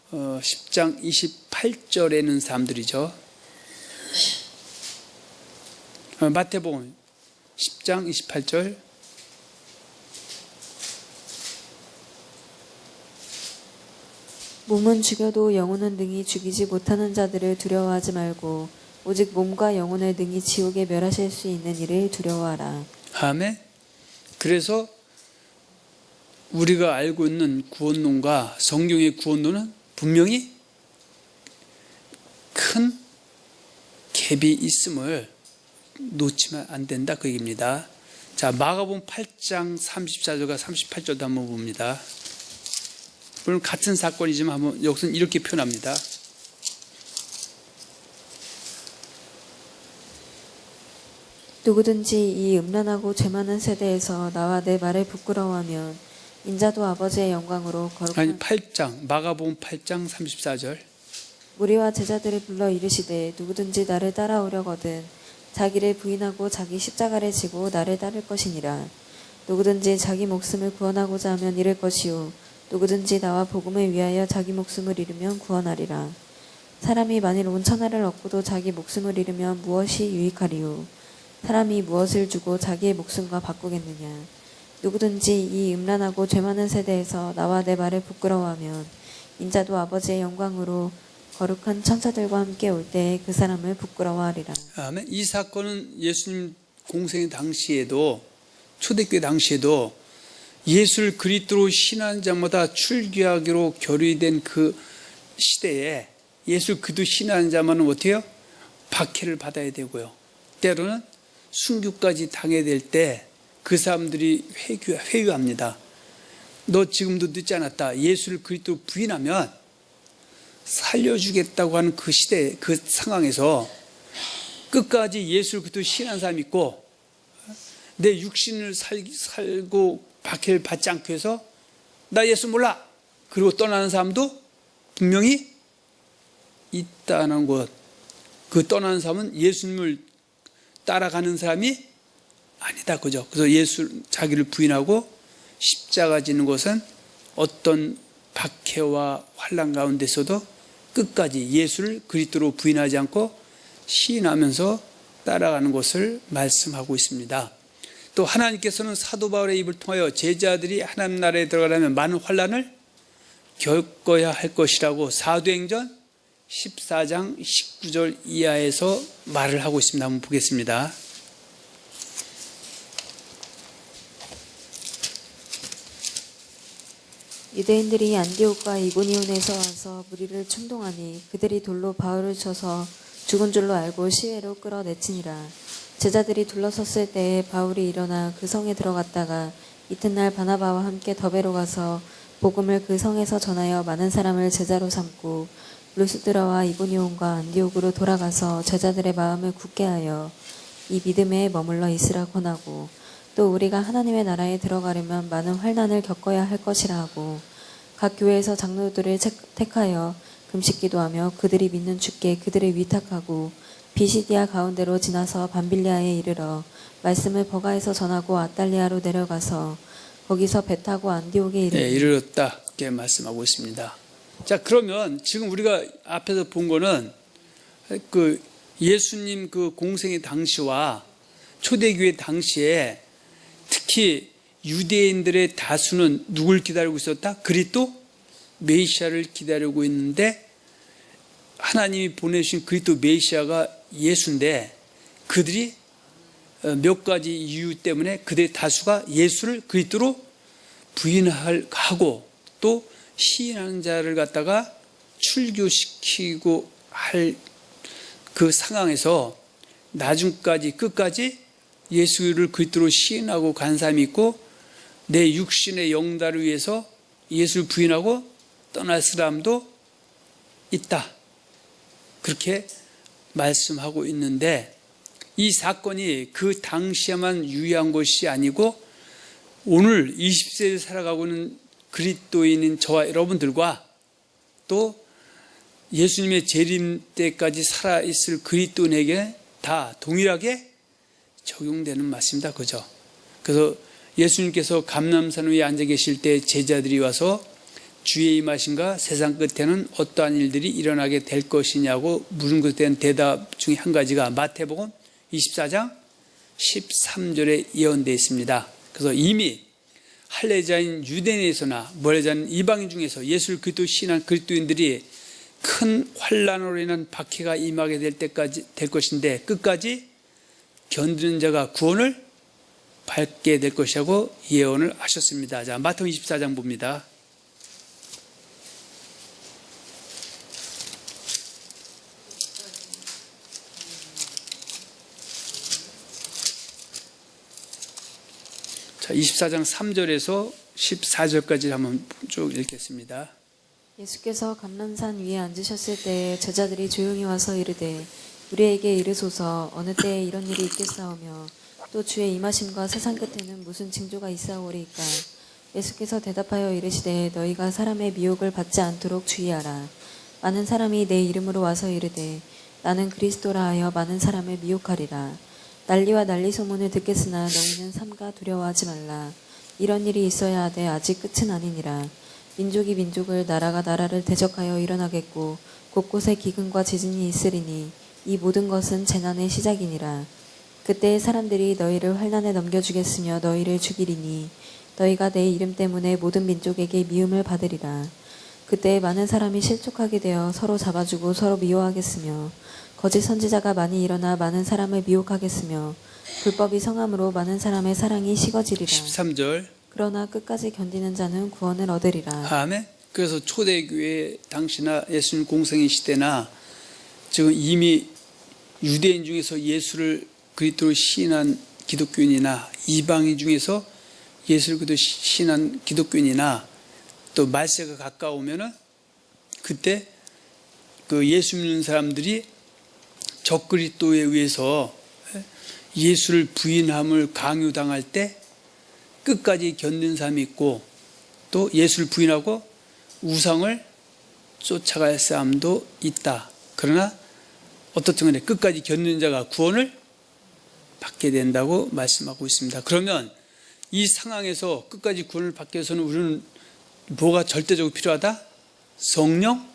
10장 28절에 있는 사람들이죠. 마태복음 10장 28절 몸은 죽여도 영혼은 능히 죽이지 못하는 자들을 두려워하지 말고 오직 몸과 영혼을 능히 지옥에 멸하실 수 있는 이를 두려워하라. 아멘. 그래서 우리가 알고 있는 구원론과 성경의 구원론은 분명히 큰 갭이 있음을 놓치면 안 된다 그 얘기입니다. 자, 마가복음 8장 34절과 38절도 한번 봅니다. 물론 같은 사건이지만 한번 여기서는 이렇게 표현합니다. 누구든지 이 음란하고 죄 많은 세대에서 나와 내 말을 부끄러워하면 인자도 아버지의 영광으로 거룩한 8장 마가복음 8장 34절. 무리와 제자들을 불러 이르시되 누구든지 나를 따라오려거든 자기를 부인하고 자기 십자가를 지고 나를 따를 것이니라. 누구든지 자기 목숨을 구원하고자 하면 잃을 것이요 누구든지 나와 복음을 위하여 자기 목숨을 잃으면 구원하리라. 사람이 만일 온 천하를 얻고도 자기 목숨을 잃으면 무엇이 유익하리요? 사람이 무엇을 주고 자기의 목숨과 바꾸겠느냐? 누구든지 이 음란하고 죄 많은 세대에서 나와 내 말을 부끄러워하면 인자도 아버지의 영광으로 거룩한 천사들과 함께 올 때에 그 사람을 부끄러워하리라. 아멘. 이 사건은 예수님 공생 당시에도 초대교회 당시에도 예수를 그리스도로 신한 자마다 출교하기로 결의된 그 시대에 예수 그리스도 신한 자만은 어때요? 박해를 받아야 되고요. 때로는 순교까지 당해야 될 때 그 사람들이 회유합니다. 너 지금도 늦지 않았다. 예수를 그리스도 부인하면 살려주겠다고 하는 그 시대, 그 상황에서 끝까지 예수를 그리스도 신한 사람이 있고 내 육신을 살고 박해를 받지 않기 위해서 나 예수 몰라. 그리고 떠나는 사람도 분명히 있다는 것. 그 떠나는 사람은 예수님을 따라가는 사람이 아니다. 그죠? 그래서 예수 자기를 부인하고 십자가 지는 것은 어떤 박해와 환난 가운데서도 끝까지 예수를 그리스도로 부인하지 않고 시인하면서 따라가는 것을 말씀하고 있습니다. 또 하나님께서는 사도 바울의 입을 통하여 제자들이 하나님 나라에 들어가려면 많은 환난을 겪어야 할 것이라고 사도행전 14장 19절 이하에서 말을 하고 있습니다. 한번 보겠습니다. 유대인들이 안디옥과 이고니온에서 와서 무리를 충동하니 그들이 돌로 바울을 쳐서 죽은 줄로 알고 시외로 끌어내치니라. 제자들이 둘러섰을 때에 바울이 일어나 그 성에 들어갔다가 이튿날 바나바와 함께 더베로 가서 복음을 그 성에서 전하여 많은 사람을 제자로 삼고 루스드라와 이고니온과 안디옥으로 돌아가서 제자들의 마음을 굳게 하여 이 믿음에 머물러 있으라 권하고 또 우리가 하나님의 나라에 들어가려면 많은 환난을 겪어야 할 것이라 하고 각 교회에서 장로들을 택하여 금식 기도하며 그들이 믿는 주께 그들을 위탁하고 비시디아 가운데로 지나서 밤빌리아에 이르러 말씀을 버가에서 전하고 아탈리아로 내려가서 거기서 배 타고 안디옥에 이르렀다. 이렇게 말씀하고 있습니다. 자, 그러면 지금 우리가 앞에서 본 거는 그 예수님 그 공생의 당시와 초대교회 당시에 특히 유대인들의 다수는 누굴 기다리고 있었다? 그리스도 메시아를 기다리고 있는데 하나님이 보내주신 그리스도 메시아가 예수인데 그들이 몇 가지 이유 때문에 그들의 다수가 예수를 그리스도로 부인하고 또 시인하는 자를 갖다가 출교시키고 할 그 상황에서 나중까지 끝까지 예수를 그리스도로 시인하고 간 사람이 있고 내 육신의 영달을 위해서 예수를 부인하고 떠날 사람도 있다. 그렇게 말씀하고 있는데 이 사건이 그 당시에만 유의한 것이 아니고 오늘 20세를 살아가고 있는 그리스도인인 저와 여러분들과 또 예수님의 재림 때까지 살아있을 그리스도인에게 다 동일하게 적용되는 말씀입니다. 그죠? 그래서 예수님께서 감람산 위에 앉아 계실 때 제자들이 와서 주의 임하신가 세상 끝에는 어떠한 일들이 일어나게 될 것이냐고 물은 것에 대한 대답 중에 한 가지가 마태복음 24장 13절에 예언되어 있습니다. 그래서 이미 할례자인 유대인에서나 멀리자인 이방인 중에서 예수를 그리스도 신한 그리스도인들이 큰 환난으로 인한 박해가 임하게 될 때까지 될 것인데 끝까지 견디는 자가 구원을 받게 될 것이라고 예언을 하셨습니다. 자, 마태복음 24장 봅니다. 자, 24장 3절에서 14절까지 한번 쭉 읽겠습니다. 예수께서 감람산 위에 앉으셨을 때에 제자들이 조용히 와서 이르되 우리에게 이르소서. 어느 때에 이런 일이 있겠사오며 또 주의 임하심과 세상 끝에는 무슨 징조가 있사오리이까. 예수께서 대답하여 이르시되 너희가 사람의 미혹을 받지 않도록 주의하라. 많은 사람이 내 이름으로 와서 이르되 나는 그리스도라 하여 많은 사람을 미혹하리라. 난리와 난리 소문을 듣겠으나 너희는 삼가 두려워하지 말라. 이런 일이 있어야 하되 아직 끝은 아니니라. 민족이 민족을 나라가 나라를 대적하여 일어나겠고 곳곳에 기근과 지진이 있으리니 이 모든 것은 재난의 시작이니라. 그때 사람들이 너희를 환난에 넘겨주겠으며 너희를 죽이리니 너희가 내 이름 때문에 모든 민족에게 미움을 받으리라. 그때 많은 사람이 실족하게 되어 서로 잡아주고 서로 미워하겠으며 거짓 선지자가 많이 일어나 많은 사람을 미혹하겠으며 불법이 성함으로 많은 사람의 사랑이 식어지리라. 13절. 그러나 끝까지 견디는 자는 구원을 얻으리라. 아멘. 그래서 초대교회 당시나 예수님 공생의 시대나 지금 이미 유대인 중에서 예수를 그리스도로 시인한 기독교인이나 이방인 중에서 예수를 그리스도로 시인한 기독교인이나 또 말세가 가까우면은 그때 그 예수 믿는 사람들이 적그리스도에 의해서 예수를 부인함을 강요당할 때 끝까지 견딘 사람이 있고 또 예수를 부인하고 우상을 쫓아갈 사람도 있다. 그러나 어떻든 간에 끝까지 견디는 자가 구원을 받게 된다고 말씀하고 있습니다. 그러면 이 상황에서 끝까지 구원을 받기 위해서는 우리는 뭐가 절대적으로 필요하다? 성령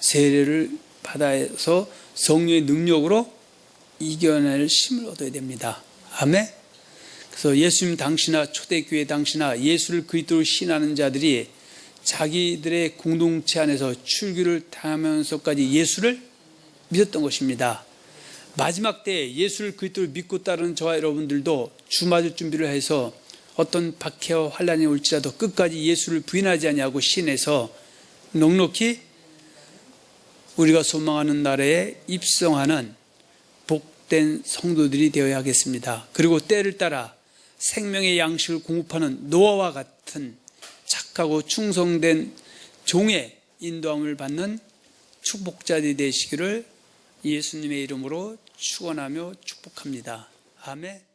세례를 받아서 성령의 능력으로 이겨낼 힘을 얻어야 됩니다. 아멘. 그래서 예수님 당시나 초대교회 당시나 예수를 그리스도로 신하는 자들이 자기들의 공동체 안에서 출교를 당하면서까지 예수를 믿었던 것입니다. 마지막 때에 예수를 그리스도로 믿고 따르는 저와 여러분들도 주 맞을 준비를 해서 어떤 박해와 환난이 올지라도 끝까지 예수를 부인하지 아니하고 신해서 넉넉히 우리가 소망하는 나라에 입성하는 복된 성도들이 되어야 하겠습니다. 그리고 때를 따라 생명의 양식을 공급하는 노아와 같은 착하고 충성된 종의 인도함을 받는 축복자들이 되시기를 예수님의 이름으로 축원하며 축복합니다. 아멘.